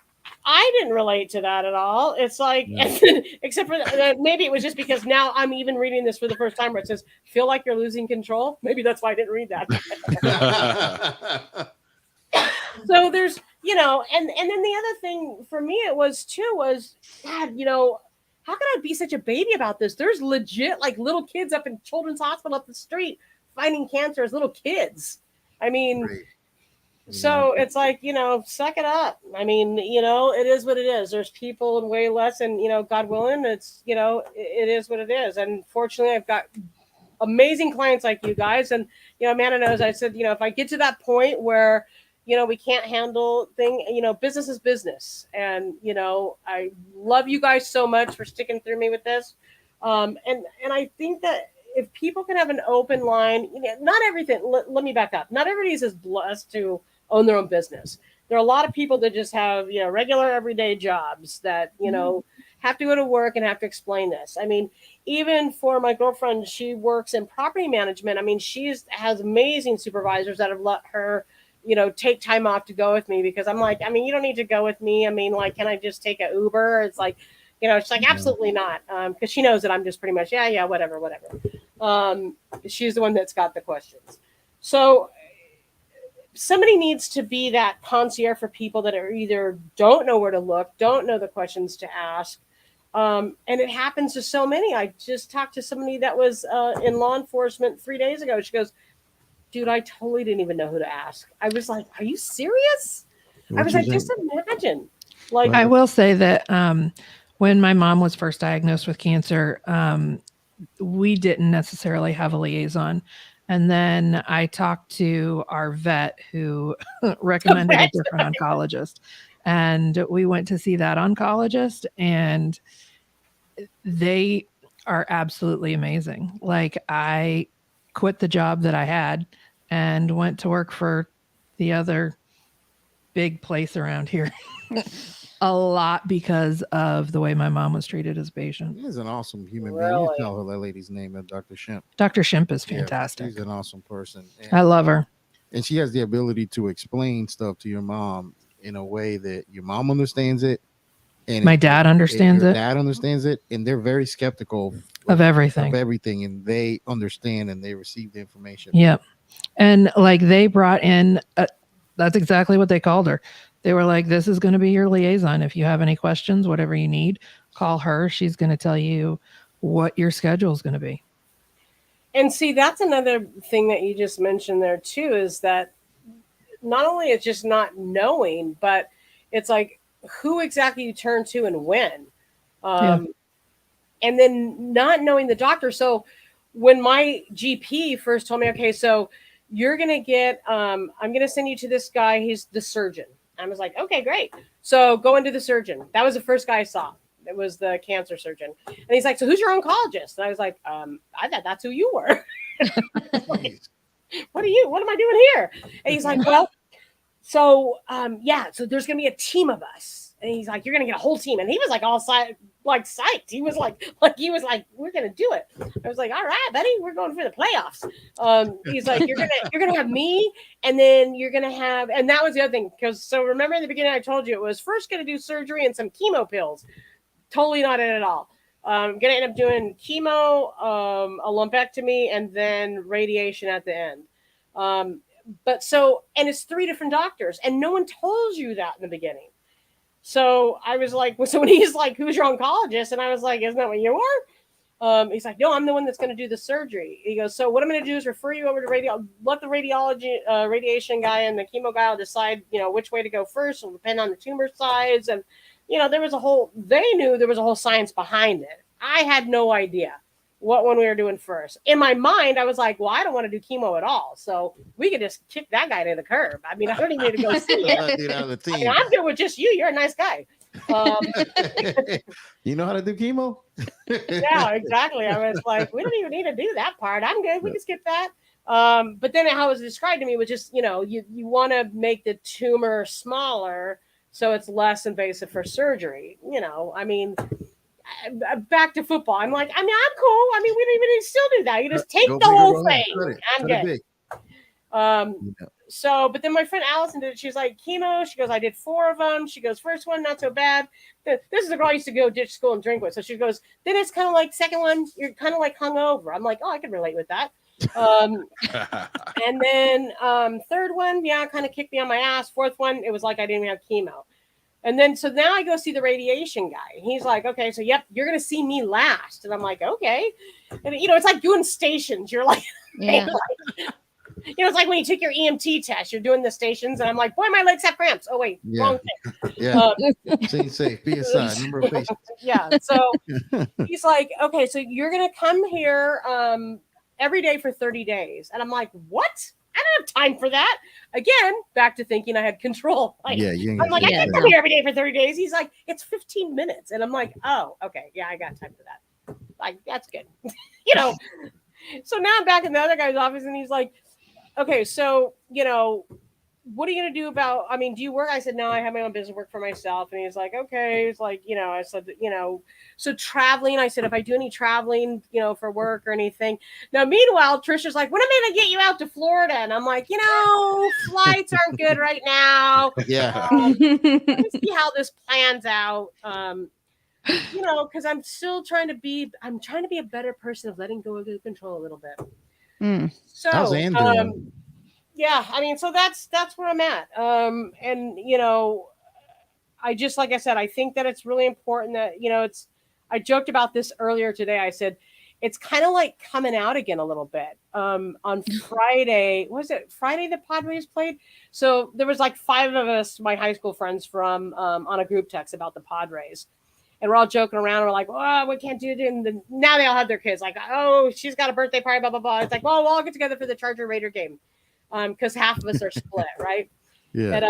I didn't relate to that at all. It's like, except for maybe it was just because now I'm even reading this for the first time where it says, feel like you're losing control. Maybe that's why I didn't read that. So there's, and then the other thing for me, it was too, was, God, how can I be such a baby about this? There's legit like little kids up in Children's Hospital up the street finding cancer as little kids. I mean, so it's like, suck it up. I mean, it is what it is. There's people and way less, and, God willing, it's, it is what it is. And fortunately, I've got amazing clients like you guys. And, Amanda knows, I said, if I get to that point where, we can't handle business is business. And, I love you guys so much for sticking through me with this. And I think that if people can have an open line, not everything, let me back up. Not everybody's as blessed to own their own business. There are a lot of people that just have, regular everyday jobs that, have to go to work and have to explain this. I mean, even for my girlfriend, she works in property management. I mean, has amazing supervisors that have let her, take time off to go with me, because I'm like, I mean, you don't need to go with me. I mean, like, can I just take an Uber? It's like, she's like, absolutely not. Because she knows that I'm just pretty much, yeah, whatever. She's the one that's got the questions. So somebody needs to be that concierge for people that are either don't know where to look, don't know the questions to ask. And it happens to so many. I just talked to somebody that was in law enforcement 3 days ago. She goes, dude, I totally didn't even know who to ask. I was like, are you serious? I was like, just imagine. Like, I will say that when my mom was first diagnosed with cancer, we didn't necessarily have a liaison. And then I talked to our vet who recommended a different oncologist. And we went to see that oncologist, and they are absolutely amazing. Like, I quit the job that I had and went to work for the other big place around here. A lot because of the way my mom was treated as a patient. He's an awesome human being. You tell her that lady's name is Dr. Shimp. Dr. Shimp is fantastic. She's an awesome person. And, I love her. And she has the ability to explain stuff to your mom in a way that your mom understands it. And my dad understands it. Dad understands it. And they're very skeptical of everything. And they understand and they receive the information. Yep. And like, they brought in, that's exactly what they called her. They were like, this is going to be your liaison. If you have any questions, whatever you need, call her. She's going to tell you what your schedule is going to be. And see, that's another thing that you just mentioned there too, is that not only it's just not knowing, but it's like who exactly you turn to and when. And then not knowing the doctor. So when my GP first told me, okay, so you're going to get, I'm going to send you to this guy. He's the surgeon. I was like, okay, great. So go into the surgeon. That was the first guy I saw. It was the cancer surgeon. And he's like, so who's your oncologist? And I was like, I thought that's who you were. What am I doing here? And he's like, well, so so there's going to be a team of us. And he's like, you're going to get a whole team. And he was like all psyched. He was like, we're going to do it. I was like, all right, buddy, we're going for the playoffs. He's like, you're going to have me, and then you're going to have, and that was the other thing. Because so remember in the beginning, I told you it was first going to do surgery and some chemo pills. Totally not it at all. Going to end up doing chemo, a lumpectomy, and then radiation at the end. And it's 3 different doctors, and no one told you that in the beginning. So I was like, so when he's like, who's your oncologist? And I was like, isn't that what you are? He's like, no, I'm the one that's going to do the surgery. He goes, so what I'm going to do is refer you over to let the radiation guy and the chemo guy will decide, which way to go first. It'll depend on the tumor size. And, they knew there was a whole science behind it. I had no idea what one we were doing first. In my mind, I was like, well, I don't want to do chemo at all. So we could just kick that guy to the curb. I mean, I don't even need to go see him. I'm good with just you. You're a nice guy. You know how to do chemo? Yeah, exactly. I was like, we don't even need to do that part. I'm good. We can skip that. But then how it was described to me was just, you want to make the tumor smaller so it's less invasive for surgery. I mean, back to football. I'm like, I'm cool. I mean, we don't even need to still do that. You just take the whole thing. I'm good. So, but then my friend Allison did it. She's like, chemo. She goes, I did 4 of them. She goes, first one, not so bad. This is the girl I used to go ditch school and drink with. So she goes, then it's kind of like second one, you're kind of like hungover. I'm like, oh, I can relate with that. And then third one, yeah, kind of kicked me on my ass. Fourth one, it was like I didn't even have chemo. And then, so now I go see the radiation guy. And he's like, okay, so yep, you're going to see me last. And I'm like, okay. And, it's like doing stations. You're like, Yeah. it's like when you take your EMT test, you're doing the stations. And I'm like, boy, my legs have cramps. Oh, wait, wrong thing. Yeah. Stay safe. Be aside. Number of patients. Yeah. So he's like, okay, so you're going to come here every day for 30 days. And I'm like, what? I don't have time for that. Again, back to thinking I had control. Like, Yeah, I'm like, I can't come here every day for 30 days. He's like, it's 15 minutes. And I'm like, oh, okay. Yeah, I got time for that. Like, that's good. So now I'm back in the other guy's office and he's like, okay, so, what are you going to do about, do you work? I said, no, I have my own business, work for myself. And he's like, okay. He's like, I said, so traveling, I said, if I do any traveling, for work or anything. Now, meanwhile, Trisha's like, when am I going to get you out to Florida? And I'm like, flights aren't good right now. Yeah. Let me see how this plans out. Because I'm still trying to be a better person of letting go of the control a little bit. So, how's Ann doing? yeah, so that's where I'm at. And I just, like I said, I think that it's really important that, I joked about this earlier today. I said, it's kind of like coming out again a little bit. On Friday, Friday the Padres played? So there was like 5 of us, my high school friends from, on a group text about the Padres. And we're all joking around. We're like, oh, we can't do it. And now they all have their kids. Like, oh, she's got a birthday party, blah, blah, blah. It's like, well, we'll all get together for the Charger Raider game. Because half of us are split, right? Yeah.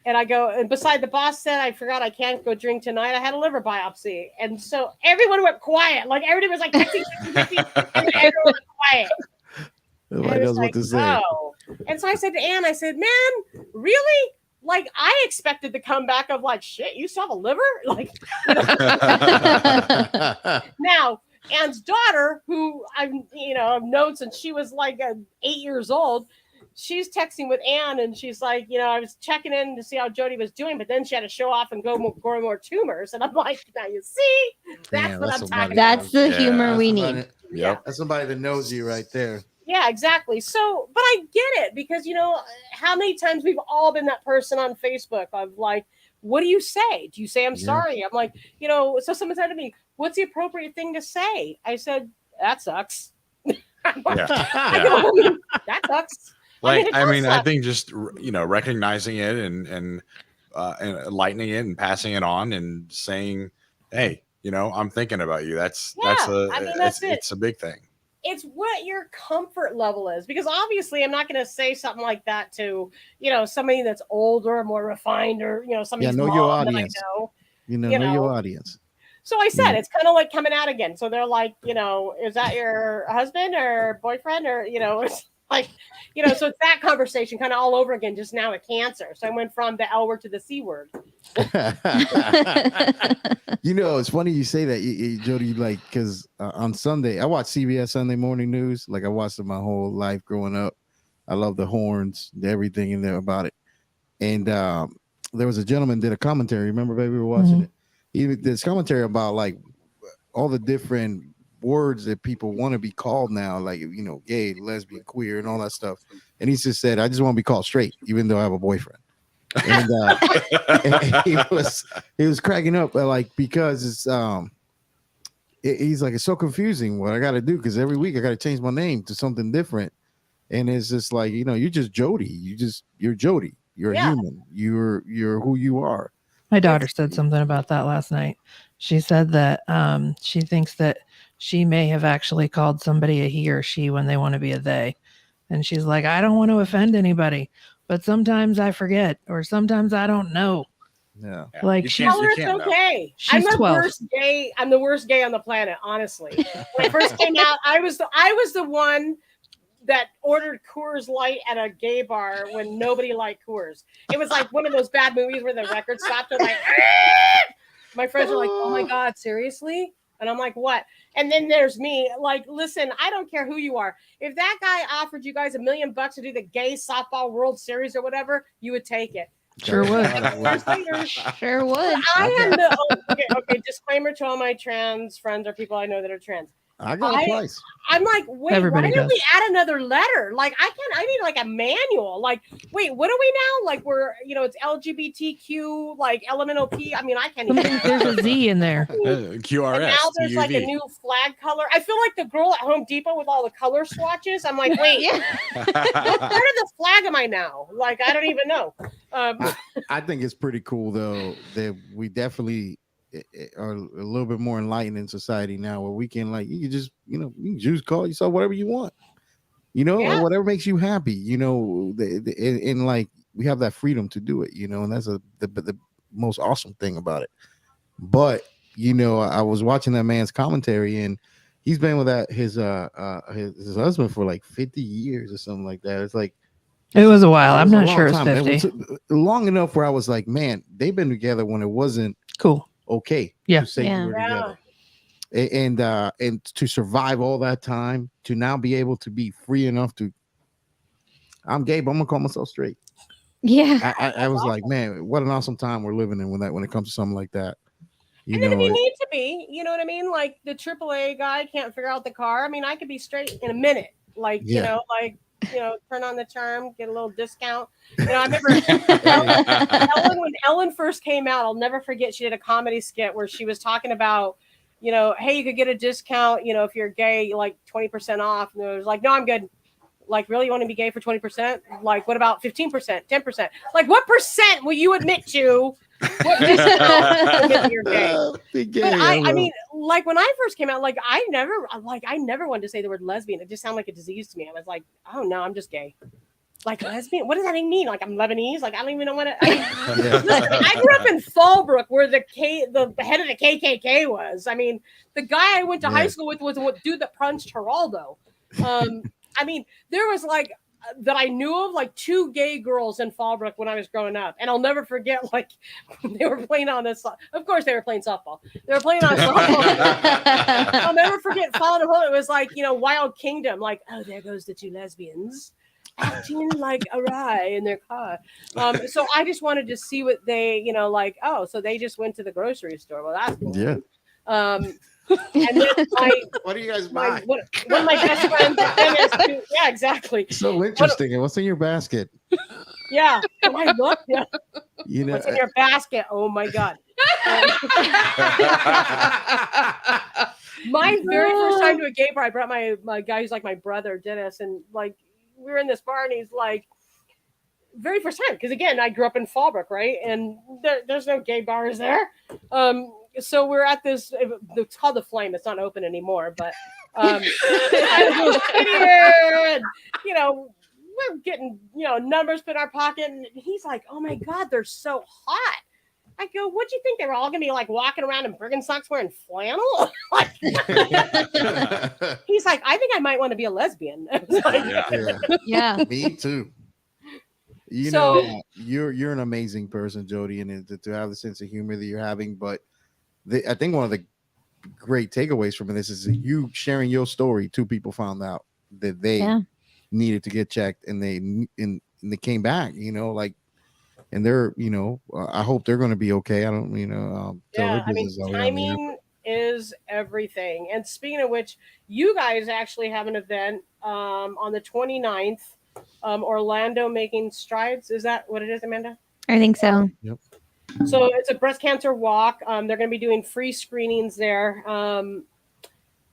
And I go, and beside the boss said, I forgot I can't go drink tonight. I had a liver biopsy. And so everyone went quiet. Like everybody was like, texting, and everyone went quiet. Nobody knows what to say. Oh. And so I said to Ann, I said, man, really? Like I expected the comeback of like, shit, you still have a liver? Like now, Ann's daughter, who I've known since she was like 8 years old, she's texting with Ann and she's like, I was checking in to see how Jody was doing, but then she had to show off and grow more tumors. And I'm like, now you see, that's what I'm talking about. That's the humor we need. Yeah. That's somebody that knows you right there. Yeah, exactly. So, but I get it because, how many times we've all been that person on Facebook of like, what do you say? Do you say, I'm sorry? I'm like, so someone said to me, what's the appropriate thing to say? I said, that sucks. That sucks. Like, I think just, recognizing it and lightening it and passing it on and saying, hey, I'm thinking about you. That's it's a big thing. It's what your comfort level is, because obviously I'm not going to say something like that to, somebody that's older, more refined, or, somebody's know mom your audience. that I know. Know your audience. So I said, it's kind of like coming out again. So they're like, is that your husband or boyfriend or, it's like, so it's that conversation kind of all over again, just now with cancer. So I went from the L word to the C word. It's funny you say that, Jody, like, because on Sunday, I watch CBS Sunday Morning News. Like I watched it my whole life growing up. I love the horns, everything in there about it. And there was a gentleman did a commentary. Remember, baby, we were watching it. He did this commentary about like all the different words that people want to be called now, like gay, lesbian, queer, and all that stuff. And he just said, I just want to be called straight, even though I have a boyfriend. And, and he was cracking up, like, because it's he's like, it's so confusing what I got to do, because every week I got to change my name to something different. And it's just like, you're just Jody. You're Jody. You're a human. You're who you are. My daughter said something about that last night. She said that she thinks that she may have actually called somebody a he or she when they want to be a they. And she's like, I don't want to offend anybody, but sometimes I forget, or sometimes I don't know. Yeah. Like it's okay. She's 12. Worst gay. I'm the worst gay on the planet, honestly. When I first came out, I was the one that ordered Coors Light at a gay bar when nobody liked Coors. It was like one of those bad movies where the record stopped and like, my friends were like, oh my God, seriously? And I'm like, what? And then there's me. Like, listen, I don't care who you are. If that guy offered you guys $1 million to do the gay softball World Series or whatever, you would take it. Sure would. Sure would. I am the okay. Disclaimer to all my trans friends or people I know that are trans. I got it twice. I'm like, wait, Everybody why did does. we add another letter? Like, I need like a manual. Like, wait, what are we now? Like, we're, it's LGBTQ, like elemental P. I mean, I can't even. There's a Z in there. QRS. And now there's like a new flag color. I feel like the girl at Home Depot with all the color swatches. I'm like, wait, what part of the flag am I now? Like, I don't even know. I think it's pretty cool though that we definitely are a little bit more enlightened in society now, where we can you can just you can just call yourself whatever you want, or whatever makes you happy, and like we have that freedom to do it, and that's the most awesome thing about it. But I was watching that man's commentary, and he's been with his husband for like 50 years or something like that. It's like it was a while. I'm not sure it's 50. It was long enough where I was like, man, they've been together when it wasn't cool. Okay. Yeah. To say you were together. And to survive all that time, to now be able to be free enough to, I'm gay, but I'm gonna call myself straight. Yeah. I was like, man, what an awesome time we're living in when it comes to something like that. And then if you need to be, you know what I mean? Like the AAA guy can't figure out the car. I mean, I could be straight in a minute. Like, turn on the charm, get a little discount. I remember when Ellen first came out, I'll never forget, she did a comedy skit where she was talking about, hey, you could get a discount, if you're gay, like 20% off. And it was like, no, I'm good. Like, really, you want to be gay for 20%? Like, what about 15%, 10%? Like, what percent will you admit to? What discount you're gay? But I mean, like when I first came out, like I never wanted to say the word lesbian. It just sounded like a disease to me. I was like, oh no, I'm just gay. Like lesbian? What does that even mean? Like I'm Lebanese? Like I don't even know what it. Listen, I grew up in Fallbrook, where the head of the KKK was. I mean, the guy I went to high school with was the dude that punched Geraldo. I mean, there was like that I knew of like 2 gay girls in Fallbrook when I was growing up. And I'll never forget, like they were playing on this. Of course they were playing softball. They were playing on softball. I'll never forget falling home. It was like, Wild Kingdom. Like, oh, there goes the 2 lesbians acting like a rye in their car. So I just wanted to see what they, so they just went to the grocery store. Well, that's cool. Yeah. And then what do you guys buy? One of my best friends, yeah, exactly. So interesting. And what's in your basket? Yeah. When I look, what's in your basket? Oh my God. My very first time to a gay bar, I brought my guy who's like my brother, Dennis, and like we were in this bar, and he's like, very first time, because again, I grew up in Fallbrook, right? And there's no gay bars there. So we're at this, it's called the Flame. It's not open anymore, but and, we're getting, numbers put in our pocket. And he's like, oh my God, they're so hot. I go, what'd you think? They were all going to be like walking around in Birkenstocks wearing flannel? He's like, I think I might want to be a lesbian. I was like, yeah. Me too. You're an amazing person, Jody, and to have the sense of humor that you're having. But I think one of the great takeaways from this is that you sharing your story. 2 people found out that they needed to get checked, and they came back. And they're, I hope they're going to be okay. I don't, tell their business timing is everything. And speaking of which, you guys actually have an event on the 29th. Orlando Making Strides. Is that what it is, Amanda? I think so. Yep. So it's a breast cancer walk. They're going to be doing free screenings there.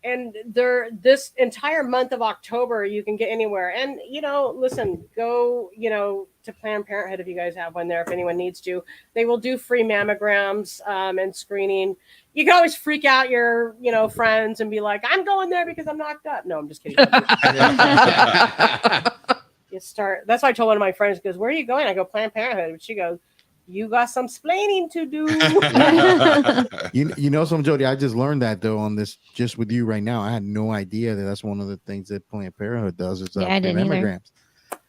And this entire month of October, you can get anywhere. And, listen, go, to Planned Parenthood if you guys have one there, if anyone needs to. They will do free mammograms and screening. You can always freak out your, friends and be like, I'm going there because I'm knocked up. No, I'm just kidding. That's why I told one of my friends, goes, where are you going? I go, Planned Parenthood. And she goes, you got some splaining to do. Some Jody, I just learned that though on this, just with you right now. I had no idea that's one of the things that Planned Parenthood does. It's mammograms.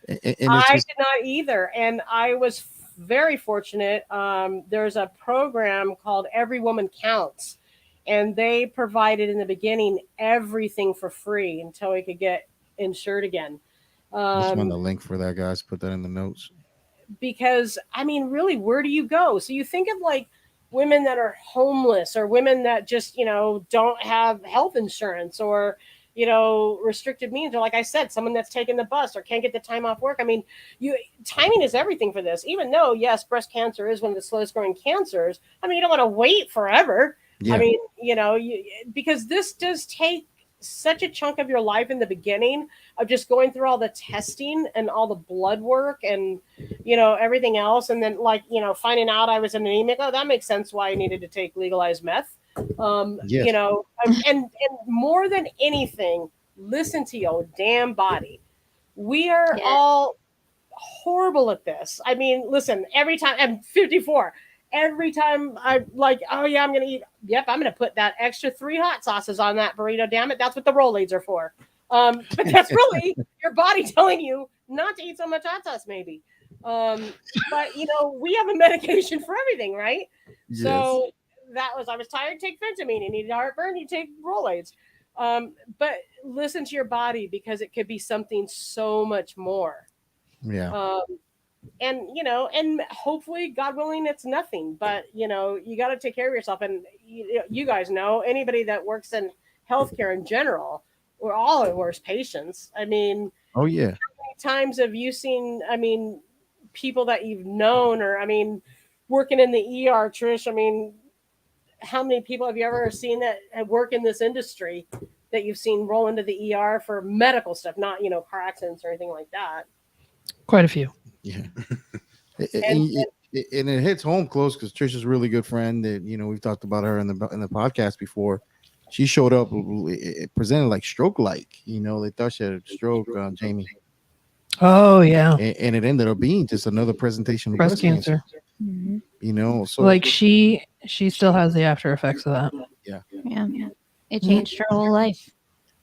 I did not either. And I was very fortunate. There's a program called Every Woman Counts. and they provided in the beginning everything for free until we could get insured again. Just want the link for that, guys. Put that in the notes. Because I mean, really, where do you go? So you think of like women that are homeless, or women that just, don't have health insurance, or, restricted means, or like I said, someone that's taking the bus or can't get the time off work. I mean, timing is everything for this, even though, yes, breast cancer is one of the slowest growing cancers. I mean, you don't want to wait forever. Yeah. I mean, because this does take such a chunk of your life in the beginning of just going through all the testing and all the blood work and everything else, and then finding out I was anemic. Oh, that makes sense why I needed to take legalized meth. Yes. And more than anything, listen to your damn body. We are all horrible at this. I mean, listen, every time I'm 54, every time I'm like, oh yeah, I'm gonna eat. Yep, I'm gonna put that extra 3 hot sauces on that burrito. Damn it, that's what the Rolaids are for. But that's really your body telling you not to eat so much hot sauce, maybe. But we have a medication for everything, right? Yes. So I was tired, take phentermine. You needed heartburn, you take Rolaids. But listen to your body, because it could be something so much more. Yeah. And hopefully, God willing, it's nothing. But you got to take care of yourself. And you guys know, anybody that works in healthcare in general, we're all at worst patients. I mean, oh yeah. How many times have you seen? I mean, people that you've known, or I mean, working in the ER, Trish. I mean, how many people have you ever seen that work in this industry that you've seen roll into the ER for medical stuff, not car accidents or anything like that? Quite a few. Yeah. And it hits home close because Trisha's a really good friend that, we've talked about her in the podcast before. She showed up, it presented like stroke-like, they thought she had a stroke, Jamie. Oh yeah. And it ended up being just another presentation of Breast cancer. Mm-hmm. So like she still has the after effects of that. Yeah. It changed her whole life.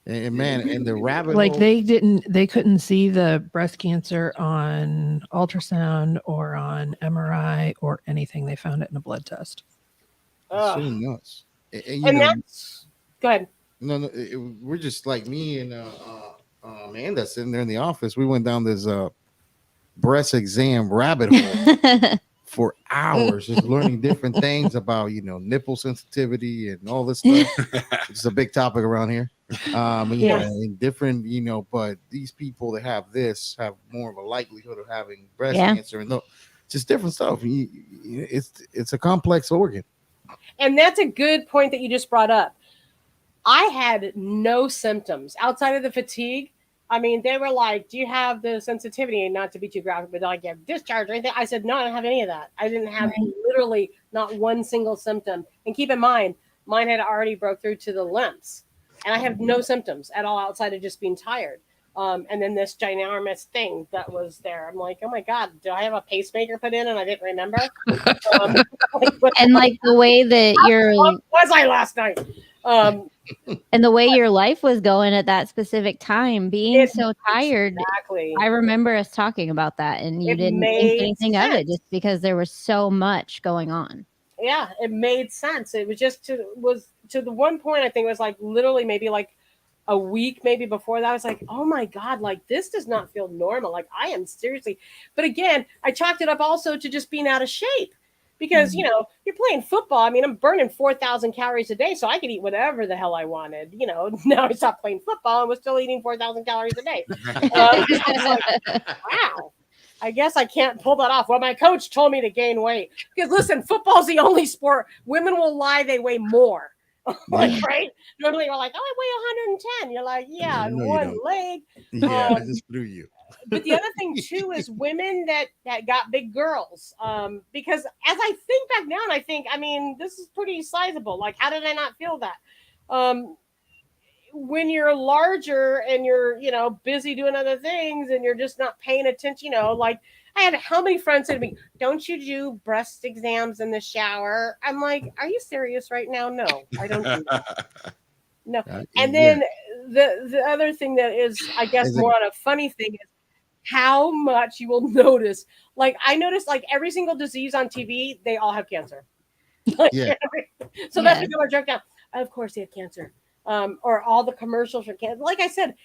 And man, and the rabbit Like hole, they couldn't see the breast cancer on ultrasound or on MRI or anything. They found it in a blood test. so nuts. And that's go ahead. No, we're just like me and Amanda sitting there in the office. We went down this breast exam rabbit hole for hours, just learning different things about nipple sensitivity and all this stuff. It's a big topic around here. And different, but these people that have this have more of a likelihood of having breast cancer, and just different stuff. It's a complex organ. And that's a good point that you just brought up. I had no symptoms outside of the fatigue. I mean, they were like, do you have the sensitivity? And not to be too graphic, but like, you have discharge or anything? I said, no, I don't have any of that. I didn't have literally not one single symptom. And keep in mind, mine had already broke through to the limbs. And I have no symptoms at all outside of just being tired. And then this ginormous thing that was there. I'm like, oh my God, do I have a pacemaker put in and I didn't remember? And like the way that was I last night? And the way your life was going at that specific time, being so tired. Exactly. I remember us talking about that, and you didn't think anything of it just because there was so much going on. Yeah, it made sense. It was just to the one point, I think it was like literally maybe like a week maybe before that. I was like, oh my God, like this does not feel normal. Like I am seriously. But again, I chalked it up also to just being out of shape. Because, you're playing football. I mean, I'm burning 4,000 calories a day, so I could eat whatever the hell I wanted. Now I stopped playing football and was still eating 4,000 calories a day. I was like, wow, I guess I can't pull that off. Well, my coach told me to gain weight. Because, listen, football's the only sport. Women will lie they weigh more. Right? Normally, you're like, oh, I weigh 110. You're like, yeah, No, one leg. Yeah, this through you. But the other thing too is women that got big girls. Because as I think back now, and I think, I mean, this is pretty sizable. Like, how did I not feel that? When you're larger and you're, busy doing other things and you're just not paying attention, like I had how many friends said to me, don't you do breast exams in the shower? I'm like, are you serious right now? No, I don't do that. No. And then the other thing that is, I guess, more on a funny thing is how much you will notice. Like I noticed like every single disease on TV, they all have cancer. So that's become our joke now. of course he had cancer. Or all the commercials for cancer. Like I said,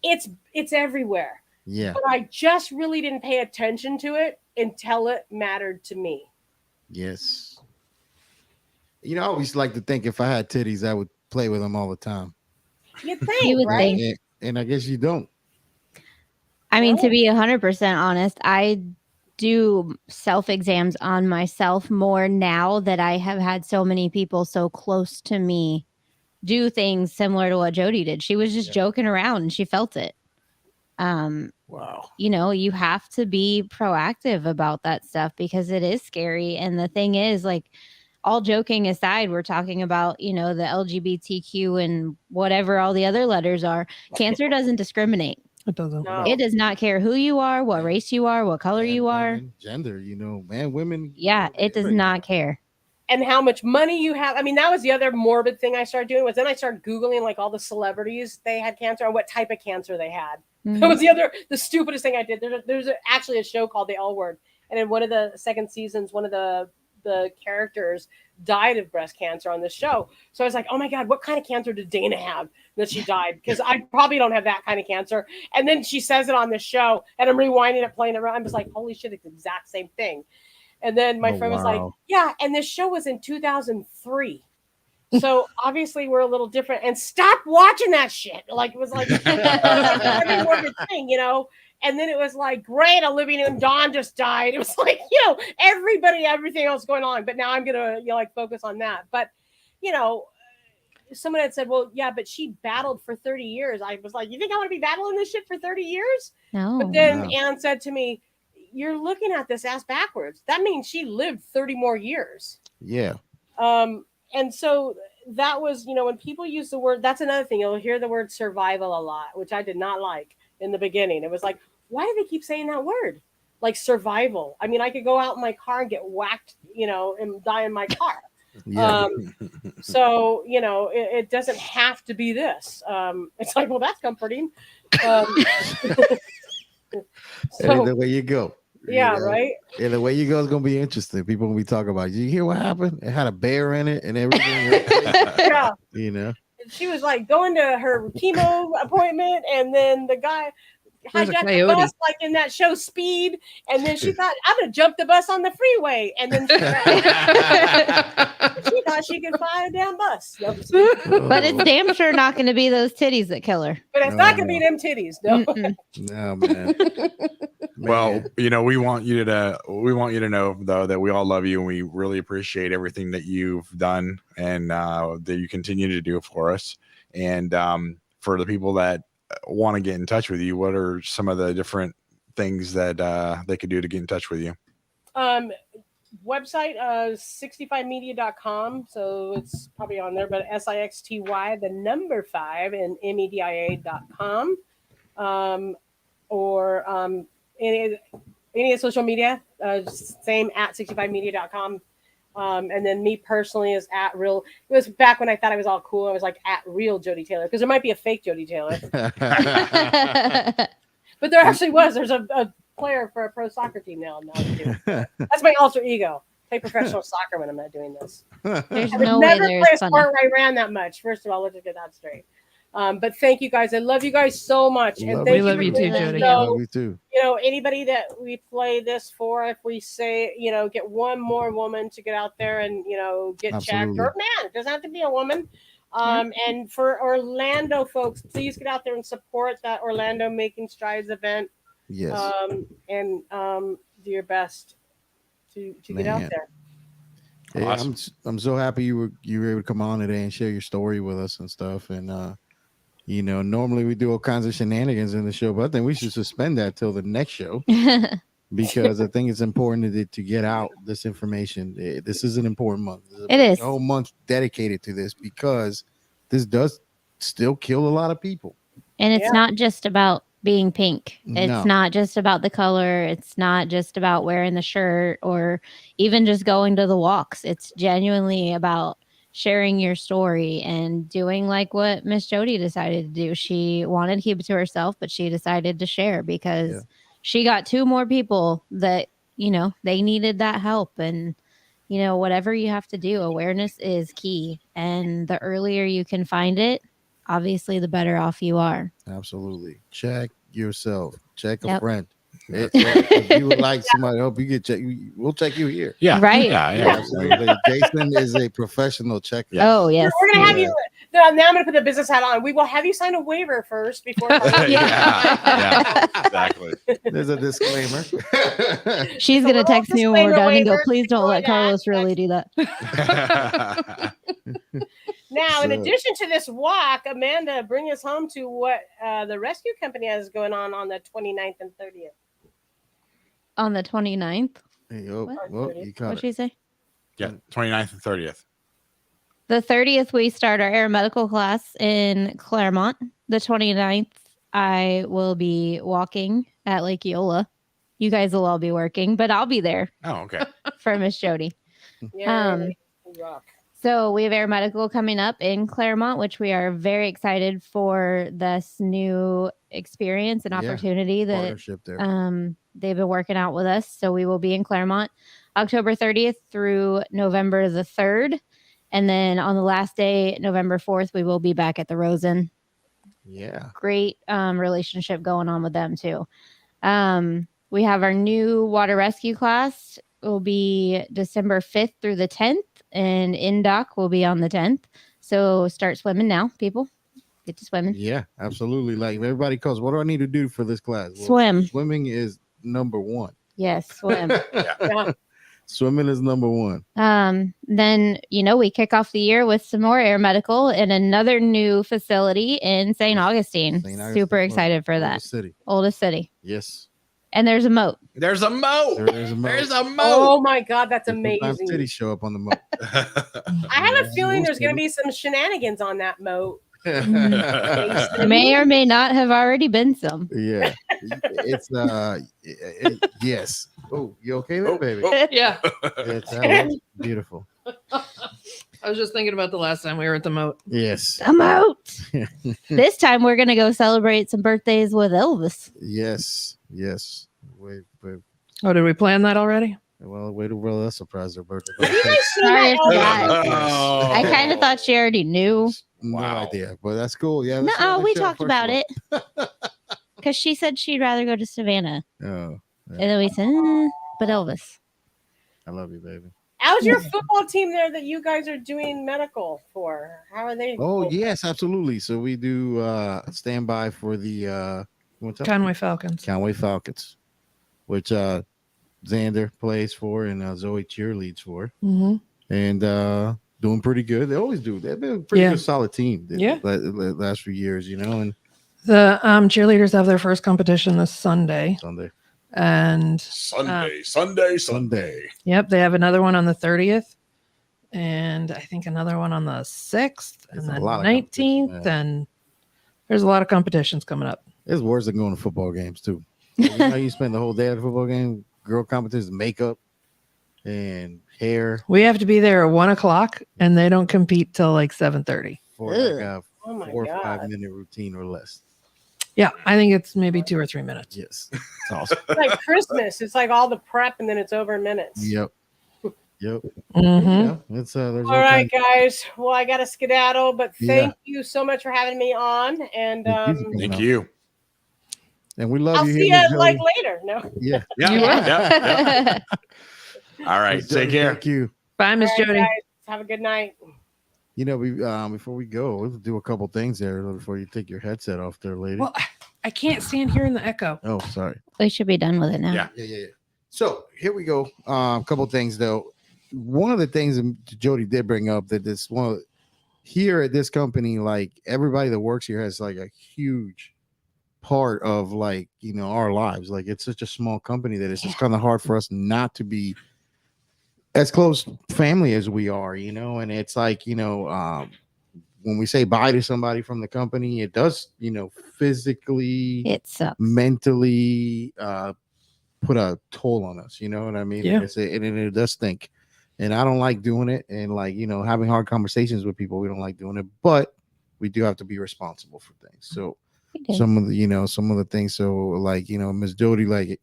it's everywhere. Yeah. But I just really didn't pay attention to it until it mattered to me. Yes. You know, I always like to think if I had titties, I would play with them all the time. You think, You would right? think. And I guess you don't. I mean, No. to be 100% honest, I do self-exams on myself more now that I have had so many people so close to me do things similar to what Jody did. She was just joking around and she felt it. Wow. You know, you have to be proactive about that stuff because it is scary. And the thing is, like, all joking aside, we're talking about, you know, the LGBTQ and whatever all the other letters are. Cancer doesn't discriminate. It doesn't. No. It does not care who you are, what race you are, what color you are. Women, gender, you know, man, women. Yeah, it does not care. And how much money you have. I mean, that was the other morbid thing I started doing was then I started Googling like all the celebrities they had cancer and what type of cancer they had. That was the stupidest thing I did. There's actually a show called The L Word. And in one of the second seasons, one of the characters died of breast cancer on this show. So I was like, oh my God, what kind of cancer did Dana have that she died? Because I probably don't have that kind of cancer. And then she says it on this show and I'm rewinding it, playing it around. I'm just like, holy shit, it's the exact same thing. And then my friend was like, yeah, and this show was in 2003. So obviously we're a little different. And stop watching that shit. Like it was like every morbid thing, you know. And then it was like, great, Olivia Newton-John just died. It was like, you know, everything else going on. But now I'm gonna like focus on that. But you know, someone had said, well, yeah, but she battled for 30 years. I was like, you think I want to be battling this shit for 30 years? No. But then Ann said to me, you're looking at this ass backwards. That means she lived 30 more years. Yeah. And so that was, you know, when people use the word, that's another thing. You'll hear the word survival a lot, which I did not like in the beginning. It was like, why do they keep saying that word? Like survival. I mean, I could go out in my car and get whacked, you know, and die in my car. Yeah. So, you know, it doesn't have to be this. It's like, well, that's comforting. So, the way you go. Yeah, you know? right. Yeah, the way you go is gonna be interesting. People will be talking about. You hear what happened? It had a bear in it and everything. Yeah. You know. She was like going to her chemo appointment, and then the guy hijacked the bus like in that show Speed, and then she thought, I'm gonna jump the bus on the freeway, and then she thought she could fly a damn bus. Nope. But it's damn sure not going to be those titties that kill her. But it's not gonna be them titties. No. No, man. Well, you know, we want you to know though that we all love you and we really appreciate everything that you've done and that you continue to do for us. And for the people that want to get in touch with you, what are some of the different things that they could do to get in touch with you? Website SixtyFivemedia.com, so it's probably on there, but SIXTY the number 5 and media.com, or any of social media, same at 65media.com. And then me personally is at real. It was back when I thought I was all cool. I was like at real Jody Taylor, because there might be a fake Jody Taylor, but there actually was. There's a player for a pro soccer team now. That's my alter ego. Play professional soccer when I'm not doing this. There's I no would way never there's play a funny. sport where I ran that much. First of all, let's just get that straight. But thank you guys. I love you guys so much. And thank we love you too, Jody. So, we too. you know, anybody that we play this for, if we say, you know, get one more woman to get out there and, you know, get checked, or man, it doesn't have to be a woman. And for Orlando folks, please get out there and support that Orlando Making Strides event. Yes. And do your best to get out there. Hey, Awesome. I'm so happy you were able to come on today and share your story with us and stuff. And you know, normally we do all kinds of shenanigans in the show, but I think we should suspend that till the next show because I think it's important to get out this information. This is an important month. It is. A whole month dedicated to this because this does still kill a lot of people. And it's not just about being pink. It's No. not just about the color. It's not just about wearing the shirt or even just going to the walks. It's genuinely about sharing your story and doing like what Miss Jody decided to do. She wanted to keep it to herself, but she decided to share because she got 2 more people that, you know, they needed that help. And, whatever you have to do, awareness is key. And the earlier you can find it, obviously, the better off you are. Absolutely. Check yourself. Check a Yep. friend. If you would like somebody to help you get checked, we'll check you here. Yeah. Right. Yeah. Absolutely. Jason is a professional checker. Yeah. Oh, yes. We're gonna have Yeah. you. Now I'm going to put the business hat on. We will have you sign a waiver first before. Yeah, exactly. There's a disclaimer. She's So going to we'll text me when we're disclaimer done and go, waiver please don't before let that. Carlos really do that. Now, in So- addition to this walk, Amanda, bring us home to what the rescue company has going on the 29th and 30th. On the 29th. Hey, oh, What? well, you caught What'd it. she say? Yeah, 29th and 30th. The 30th, we start our air medical class in Claremont. The 29th, I will be walking at Lake Eola. You guys will all be working, but I'll be there Oh, okay. for Miss Jody. Yeah, rock. So we have air medical coming up in Claremont, which we are very excited for this new experience and Yeah, opportunity that Partnership there. they've been working out with us. So we will be in Claremont October 30th through November the 3rd. And then on the last day, November 4th, we will be back at the Rosen. Yeah. Great relationship going on with them too. We have our new water rescue class. Will be December 5th through the 10th, and INDOC will be on the 10th. So start swimming now, people. Get to swimming. Yeah, absolutely. Like everybody calls, what do I need to do for this class? Well, Swim. Swimming is number one. Yes, swim. Yeah. Swimming is number one. Then, we kick off the year with some more air medical in another new facility in St. Augustine. St. Augustine, Super excited for that. Oldest city. Oldest city. Yes. And there's a moat. There's a moat. There's a moat. There's a moat. Oh my God, that's Sometimes amazing. cities show up on the moat. I have a feeling there's going to be some shenanigans on that moat. May or may not have already been some. Yeah. It's yes. Oh, you okay there, baby? Yeah. That was beautiful. I was just thinking about the last time we were at the moat. Yes. A moat. This time we're going to go celebrate some birthdays with Elvis. Yes. Yes. Wait. Oh, did we plan that already? Well, wait till Will surprise their birthday. Have you guys seen Sorry that? if that- Oh. I kind of thought she already knew. No Wow. idea, but that's cool. Yeah. let's share- No, let's we share talked first about of it. Because she said she'd rather go to Savannah. all. Oh, And then we said, but Elvis. I love you, baby. How's your football team there that you guys are doing medical for? How are they? Oh, yes, absolutely. So we do standby for the Conway Falcons. Conway Falcons, which Xander plays for and Zoe cheerleads for, Mm-hmm. and doing pretty good. They always do. They've been a pretty Yeah. good, solid team. Yeah. The last few years, and The cheerleaders have their first competition this Sunday. Sunday. And Sunday. yep, they have another one on the 30th. And I think another one on the 6th It's and a the lot of 19th. competition, And there's a lot of competitions coming up. It's worse than going to football games too. You spend the whole day at a football game. Girl competitions, makeup and hair We have to be there at 1:00 and they don't compete till like 7:30. for Ugh. like a Oh my 4 or God. 5 minute routine or less. Yeah, I think it's maybe 2 or 3 minutes. Yes, it's awesome. It's like Christmas. It's like all the prep and then it's over in minutes. Yep. Mm-hmm. Yeah, it's there's All right, guys. Well, I got to skedaddle, but Yeah. thank you so much for having me on. And Thank you. And we love I'll you. see here, you Miss like Jody. later. No. Yeah. Yeah. You will. Yeah. All right. Miss Jody, Take care. Thank you. Bye, Miss All right, Jody. guys, have a good night. We before we go, let's do a couple things there before you take your headset off there, lady. Well, I can't stand here in the echo. Oh, sorry. We should be done with it now. Yeah. Yeah. So here we go. A couple things though. One of the things that Jody did bring up that this one here at this company, like everybody that works here has like a huge part of like our lives. Like it's such a small company that it's just kind of hard for us not to be as close family as we are, and it's like when we say bye to somebody from the company, it does physically, It sucks. mentally put a toll on us, you know what I mean? Yeah. And it does stink, and I don't like doing it, and like having hard conversations with people, we don't like doing it, but we do have to be responsible for things. So We do. some of the things, so like Miss Jody, like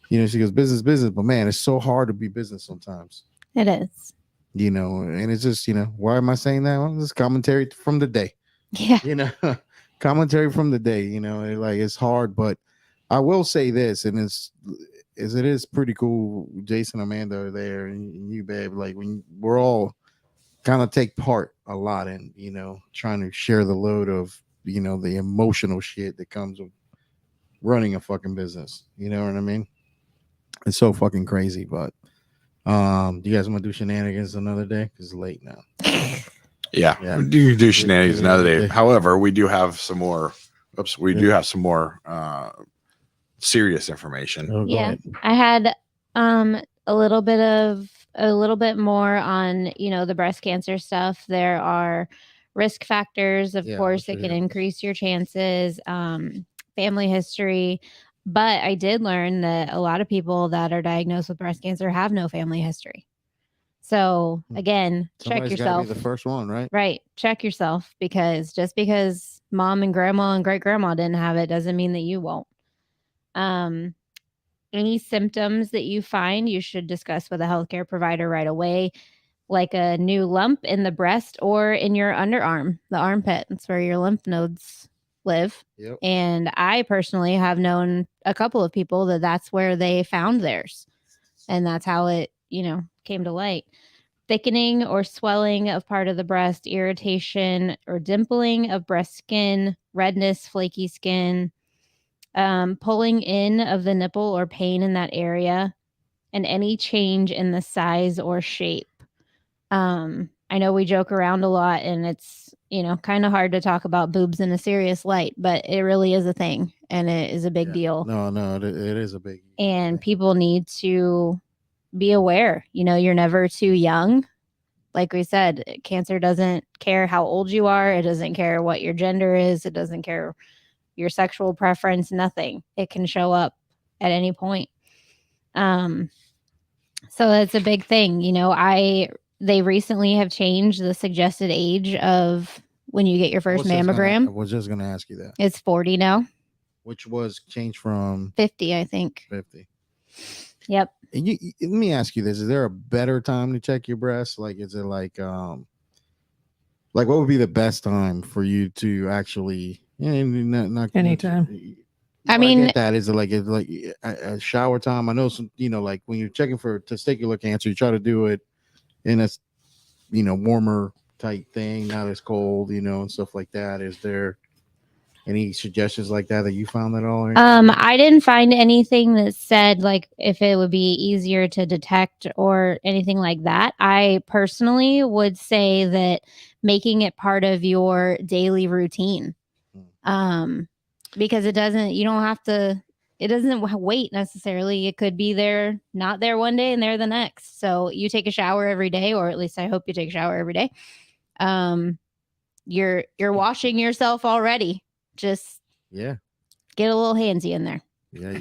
she goes business, but man, it's so hard to be business sometimes. It is. You know, and it's just, you know, why am I saying that? Well, this is commentary from the day. Yeah. You know, commentary from the day. You know, like it's hard, but I will say this, and it is pretty cool. Jason, Amanda are there, and you, babe. Like when we're all kind of take part a lot in, you know, trying to share the load of, you know, the emotional shit that comes with running a fucking business. You know what I mean? It's so fucking crazy, but. Do you guys want to do shenanigans another day? Because it's late now. Yeah. We do shenanigans another day. However, we do have some more. Do have some more serious information. Oh, yeah, I had a little bit more on, you know, the breast cancer stuff. There are risk factors, of course, that can increase your chances. Family history. But I did learn that a lot of people that are diagnosed with breast cancer have no family history. So again, check yourself. Be the first one, right? Right. Check yourself, because just because mom and grandma and great grandma didn't have it doesn't mean that you won't. Any symptoms that you find, you should discuss with a healthcare provider right away, like a new lump in the breast or in your underarm, the armpit. That's where your lymph nodes live. Yep. And I personally have known a couple of people that's where they found theirs. And that's how it, you know, came to light. Thickening or swelling of part of the breast, irritation or dimpling of breast skin, redness, flaky skin, pulling in of the nipple or pain in that area, and any change in the size or shape. I know we joke around a lot, and it's, you know, kind of hard to talk about boobs in a serious light, but it really is a thing, and it is a big deal. No, it is a big deal. And people need to be aware. You know, you're never too young. Like we said, cancer doesn't care how old you are. It doesn't care what your gender is. It doesn't care your sexual preference, nothing. It can show up at any point. So that's a big thing. You know, they recently have changed the suggested age of when you get your first mammogram. I was just going to ask you that. It's 40 now. Which was changed from 50, I think. 50. Yep. And let me ask you this: is there a better time to check your breasts? Like, is it like what would be the best time for you to actually? Not anytime. I mean, that is like a shower time. I know some, you know, like when you're checking for testicular cancer, you try to do it in a, you know, warmer type thing, not as cold, you know, and stuff like that. Is there any suggestions like that you found at all? I didn't find anything that said like if it would be easier to detect or anything like that. I personally would say that making it part of your daily routine, because it doesn't wait necessarily. It could be there, not there one day and there the next. So you take a shower every day, or at least I hope you take a shower every day. You're washing yourself already. Just get a little handsy in there. Yeah.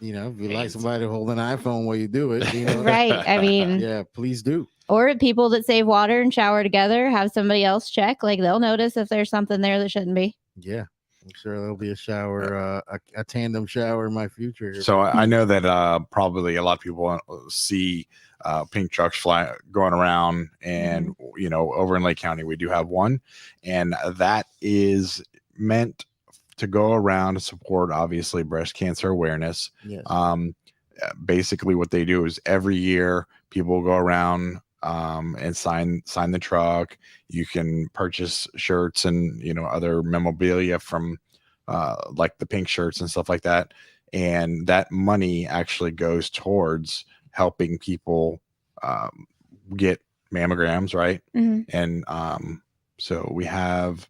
You know, if you like somebody to hold an iPhone while you do it, you know. Right. I mean, yeah, please do. Or people that save water and shower together, have somebody else check. Like, they'll notice if there's something there that shouldn't be. Yeah, I'm sure there'll be a shower, a tandem shower in my future. So I know that probably a lot of people see pink trucks going around, and you know, over in Lake County we do have one, and that is meant to go around to support obviously breast cancer awareness. Yes. Basically what they do is every year people go around and sign the truck. You can purchase shirts and, you know, other memorabilia from like the pink shirts and stuff like that, and that money actually goes towards helping people get mammograms, right? And so we have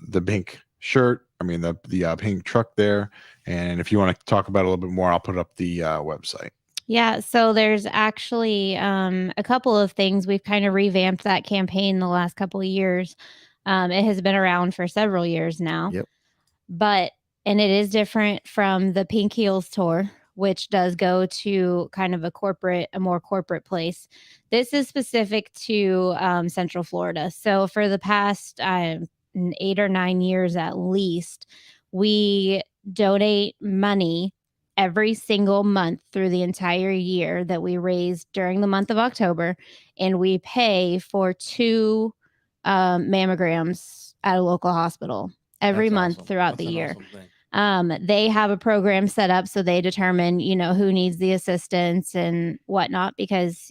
the pink shirt, the pink truck there, and if you want to talk about it a little bit more, I'll put up the website. Yeah, so there's actually a couple of things. We've kind of revamped that campaign the last couple of years. It has been around for several years now. Yep. And it is different from the Pink Heels tour, which does go to kind of a more corporate place. This is specific to Central Florida. So for the past 8 or 9 years at least, we donate money every single month through the entire year that we raise during the month of October, and we pay for 2 mammograms at a local hospital every That's awesome. Throughout That's the an year. awesome thing. They have a program set up so they determine, who needs the assistance and whatnot, because,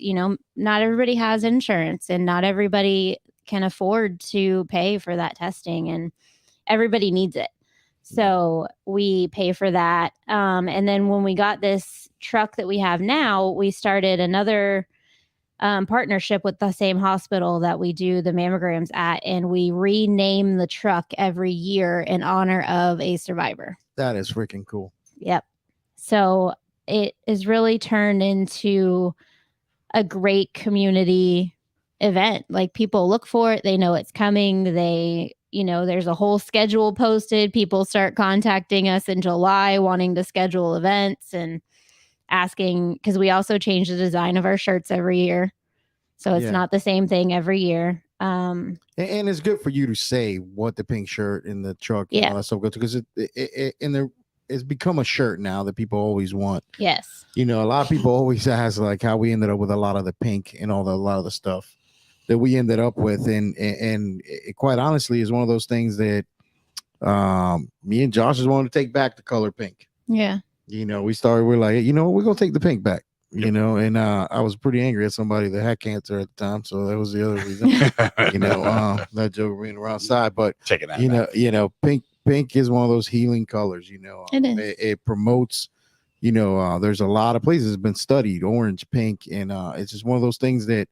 not everybody has insurance and not everybody can afford to pay for that testing, and everybody needs it. So we pay for that. And then when we got this truck that we have now, we started another partnership with the same hospital that we do the mammograms at, and we rename the truck every year in honor of a survivor. That is freaking cool. Yep. So it is really turned into a great community event. Like, people look for it, they know it's coming. They, there's a whole schedule posted. People start contacting us in July wanting to schedule events and asking, because we also change the design of our shirts every year, so it's not the same thing every year. And it's good for you to say what the pink shirt in the truck, Yeah. that's so good, because it's become a shirt now that people always want. Yes. A lot of people always ask like how we ended up with a lot of the pink and a lot of the stuff that we ended up with, and it, quite honestly, is one of those things that me and Josh just wanted to take back the color pink. Yeah. We're like, we're gonna take the pink back. And I was pretty angry at somebody that had cancer at the time, so that was the other reason. That joke being around side, but taking that back. pink is one of those healing colors. It is. It promotes. There's a lot of places it's been studied, orange, pink, and it's just one of those things that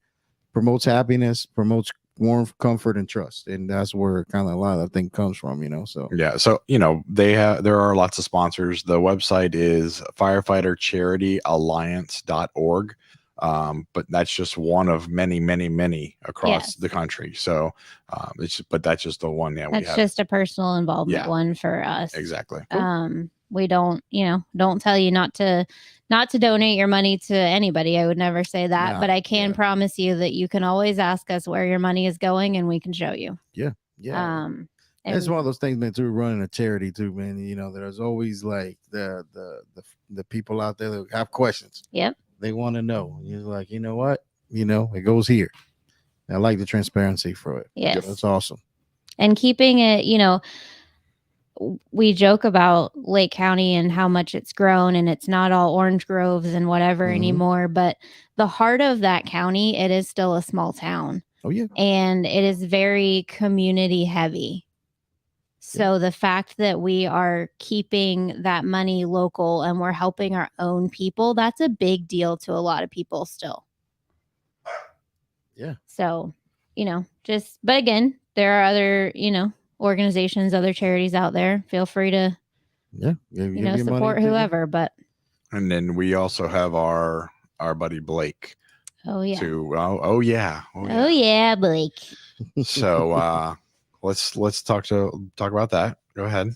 promotes happiness, promotes warmth, comfort, and trust, and that's where kind of a lot of that thing comes from. So there are lots of sponsors. The website is firefightercharityalliance.org, but that's just one of many across the country. So but that's just the one. That's just a personal involvement one for us. Exactly. Cool. We don't tell you not to donate your money to anybody. I would never say that, but I can promise you that you can always ask us where your money is going, and we can show you. Yeah. It's one of those things, man, too, running a charity too, man. There's always like the people out there that have questions. Yep. They want to know. You're like, you know what? It goes here. I like the transparency for it. Yes. That's awesome. And keeping it, we joke about Lake County and how much it's grown, and it's not all orange groves and whatever anymore. But the heart of that county, it is still a small town. Oh, yeah. And it is very community heavy. So the fact that we are keeping that money local and we're helping our own people, that's a big deal to a lot of people still. Yeah. So, but again, there are other, organizations, other charities out there. Feel free to support whoever. But and then we also have our buddy Blake. Oh yeah. Oh yeah, Blake. So let's talk about that. Go ahead.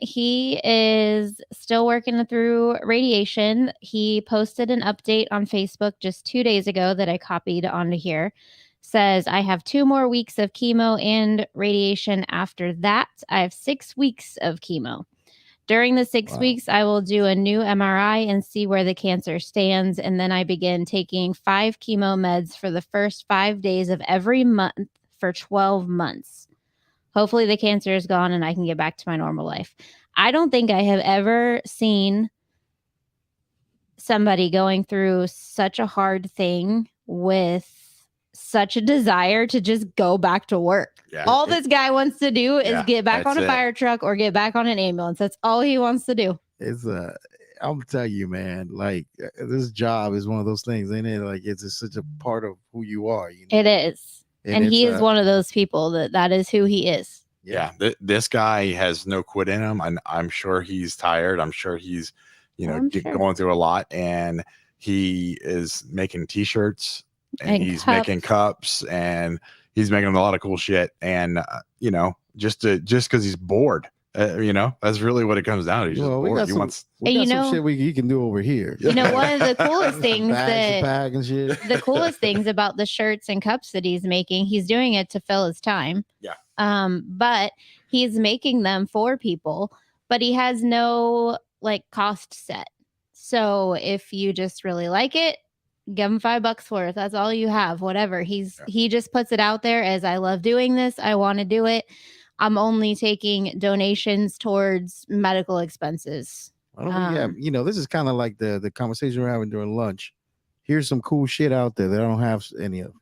He is still working through radiation. He posted an update on Facebook just 2 days ago that I copied onto here. Says, I have 2 more weeks of chemo and radiation. After that, I have 6 weeks of chemo. During the 6 weeks, I will do a new MRI and see where the cancer stands. And then I begin taking 5 chemo meds for the first 5 days of every month for 12 months. Hopefully the cancer is gone and I can get back to my normal life. I don't think I have ever seen somebody going through such a hard thing with such a desire to just go back to work. Yeah. All this guy wants to do is get back on a fire truck or get back on an ambulance. That's all he wants to do. It's I'm telling you, man, like this job is one of those things, ain't it? Like it's just such a part of who you are. It is. And he is one of those people that is who he is. Yeah. This guy has no quit in him. I'm sure he's tired. I'm sure he's, going through a lot, and he is making t-shirts. And he's cups. Making cups, and he's making a lot of cool shit. And just because he's bored, that's really what it comes down to. He's just bored. We got some shit you can do over here. One of the coolest things the coolest things about the shirts and cups that he's making, he's doing it to fill his time. Yeah. But he's making them for people, but he has no cost set. So if you just really like it, give him $5 for it. That's all you have. Whatever. He just puts it out there as I love doing this. I want to do it. I'm only taking donations towards medical expenses. Why don't we have, this is kind of like the conversation we're having during lunch. Here's some cool shit out there that I don't have any of.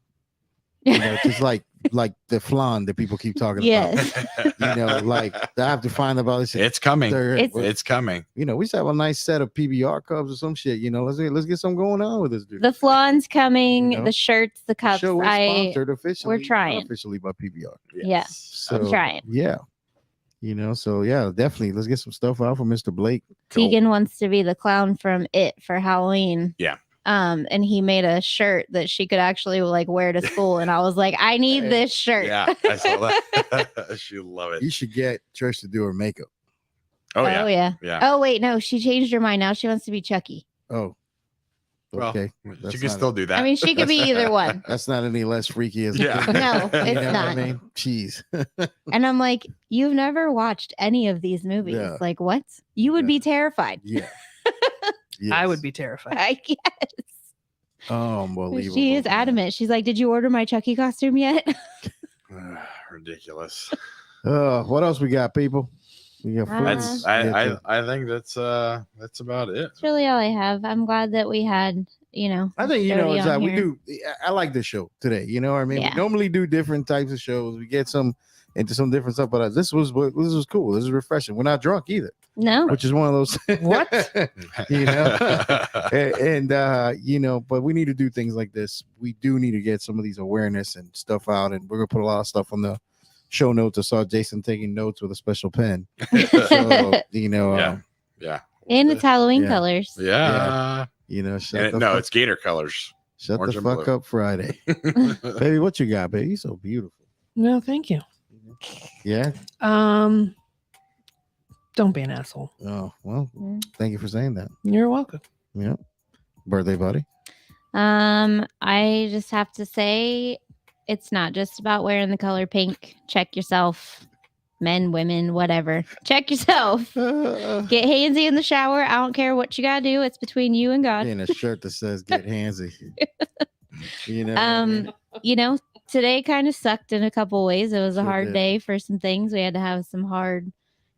Just like the flan that people keep talking about. Like I have to find about this. It's coming. It's coming. We just have a nice set of PBR cups or some shit. Let's get something going on with this dude. The flan's coming, the shirts, the cups. The show is sponsored officially. We're trying. Officially by PBR. Yeah. So, I'm trying. Yeah. So yeah, definitely. Let's get some stuff out for Mr. Blake. Tegan wants to be the clown from It for Halloween. Yeah. And he made a shirt that she could actually wear to school. And I was like, I need this shirt. Yeah, I saw that. She love it. You should get Trish to do her makeup. Oh yeah. Oh wait, no, she changed her mind. Now she wants to be Chucky. Oh. Okay. Well, she can still do that. I mean, she could be either one. That's not any less freaky as Yeah. No, it's not. I mean, jeez. And I'm like, you've never watched any of these movies. Yeah. Like what? You would be terrified. Yeah. Yes. I would be terrified. I guess. Oh, unbelievable. She is adamant. She's like, did you order my Chucky costume yet? Ridiculous. What else we got, people? We got food. I think that's about it. That's really all I have. I'm glad that we had, I think Jody it's on we here. do. I like this show today. You know what I mean? Yeah. We normally do different types of shows. We get into some different stuff, but this was cool. This is refreshing. We're not drunk either, No. which is one of those. What? But we need to do things like this. We do need to get some of these awareness and stuff out, and we're gonna put a lot of stuff on the show notes. I saw Jason taking notes with a special pen. So, Yeah. And it's Halloween Yeah. colors. Yeah. It's gator colors. Shut Orange the and fuck blue. up, Friday. Baby, what you got, baby? You're so beautiful. No, thank you. Yeah. Don't be an asshole. Oh, well, Mm. thank you for saying that. You're welcome. Yeah. Birthday buddy. I just have to say it's not just about wearing the color pink. Check yourself. Men, women, whatever. Check yourself. Get handsy in the shower. I don't care what you gotta do. It's between you and God. In a shirt that says "Get handsy." Today kind of sucked in a couple ways. It was a Sure hard did. day for some things. We had to have some hard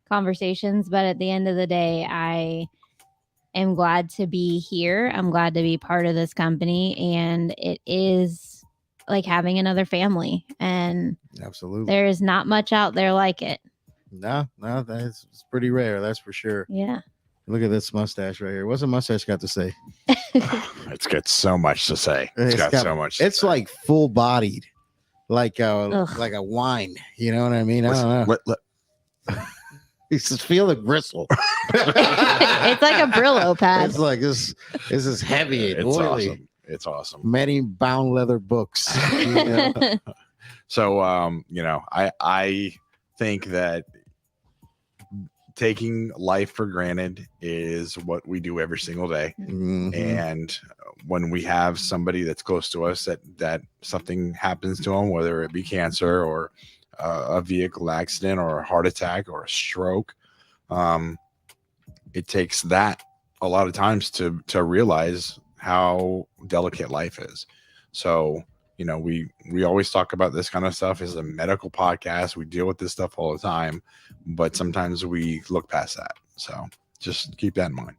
conversations, but at the end of the day, I am glad to be here. I'm glad to be part of this company, and it is like having another family, and Absolutely. there is not much out there like it. No, it's pretty rare. That's for sure. Yeah. Look at this mustache right here. What's a mustache got to say? It's got so much to say. It's got so much. It's like full bodied, like Ugh. a wine. You know what I mean? I don't know. You just feel the bristle. It's like a Brillo pad. It's like this. This is heavy. And It's oily. awesome. It's awesome. Many bound leather books. You know? So, I think that taking life for granted is what we do every single day. Mhm. And when we have somebody that's close to us that something happens to them, whether it be cancer or a vehicle accident or a heart attack or a stroke, it takes that a lot of times to realize how delicate life is. So, we always talk about this kind of stuff as a medical podcast. We deal with this stuff all the time, but sometimes we look past that. So just keep that in mind.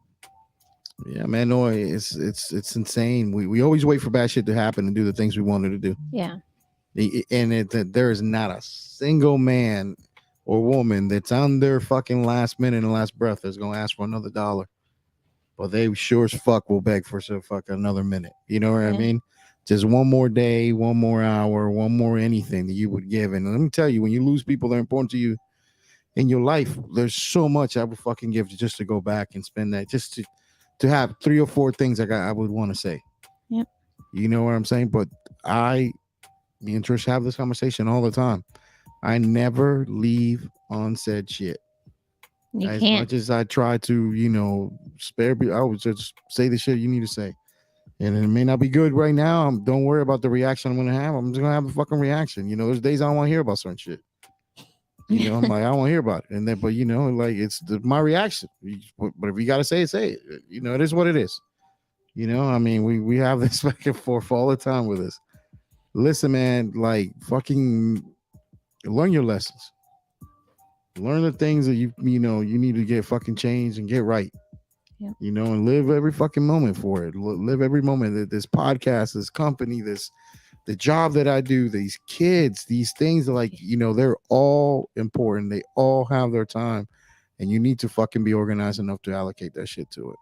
Yeah, man. No, it's insane. We always wait for bad shit to happen and do the things we wanted to do. Yeah. And there is not a single man or woman that's on their fucking last minute and last breath that's gonna ask for another dollar. But they sure as fuck will beg for some fucking another minute. You know what I Yeah. mean? Just one more day, one more hour, one more anything that you would give. And let me tell you, when you lose people that are important to you in your life, there's so much I would fucking give just to go back and spend that, just to have 3 or 4 things I would want to say. Yep. You know what I'm saying? But me and Trish have this conversation all the time. I never leave unsaid shit. You As can't. much as I try to, spare people, I would just say the shit you need to say. And it may not be good right now. Don't worry about the reaction I'm going to have. I'm just going to have a fucking reaction. There's days I don't want to hear about certain shit. You know, I'm like, I don't want to hear about it. And then, but you know, like it's my reaction. But if you got to say it. You know, it is what it is. You know, I mean, we have this back and forth all the time with this. Listen, man, like fucking learn your lessons. Learn the things that you know you need to get fucking changed and get right. Yep. You know, and live every fucking moment for it. Live every moment. This podcast, this company, the job that I do, these kids, these things are like, you know, they're all important. They all have their time, and you need to fucking be organized enough to allocate that shit to it.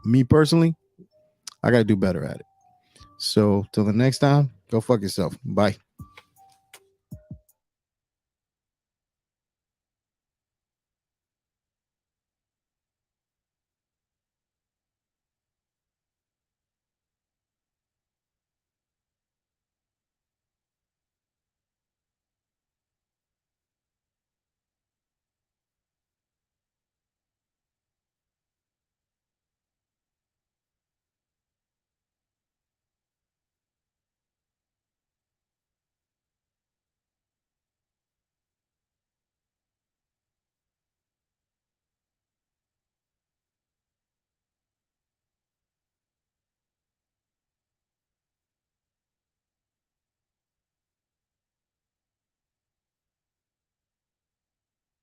Me personally, I gotta do better at it. So till the next time, go fuck yourself. Bye.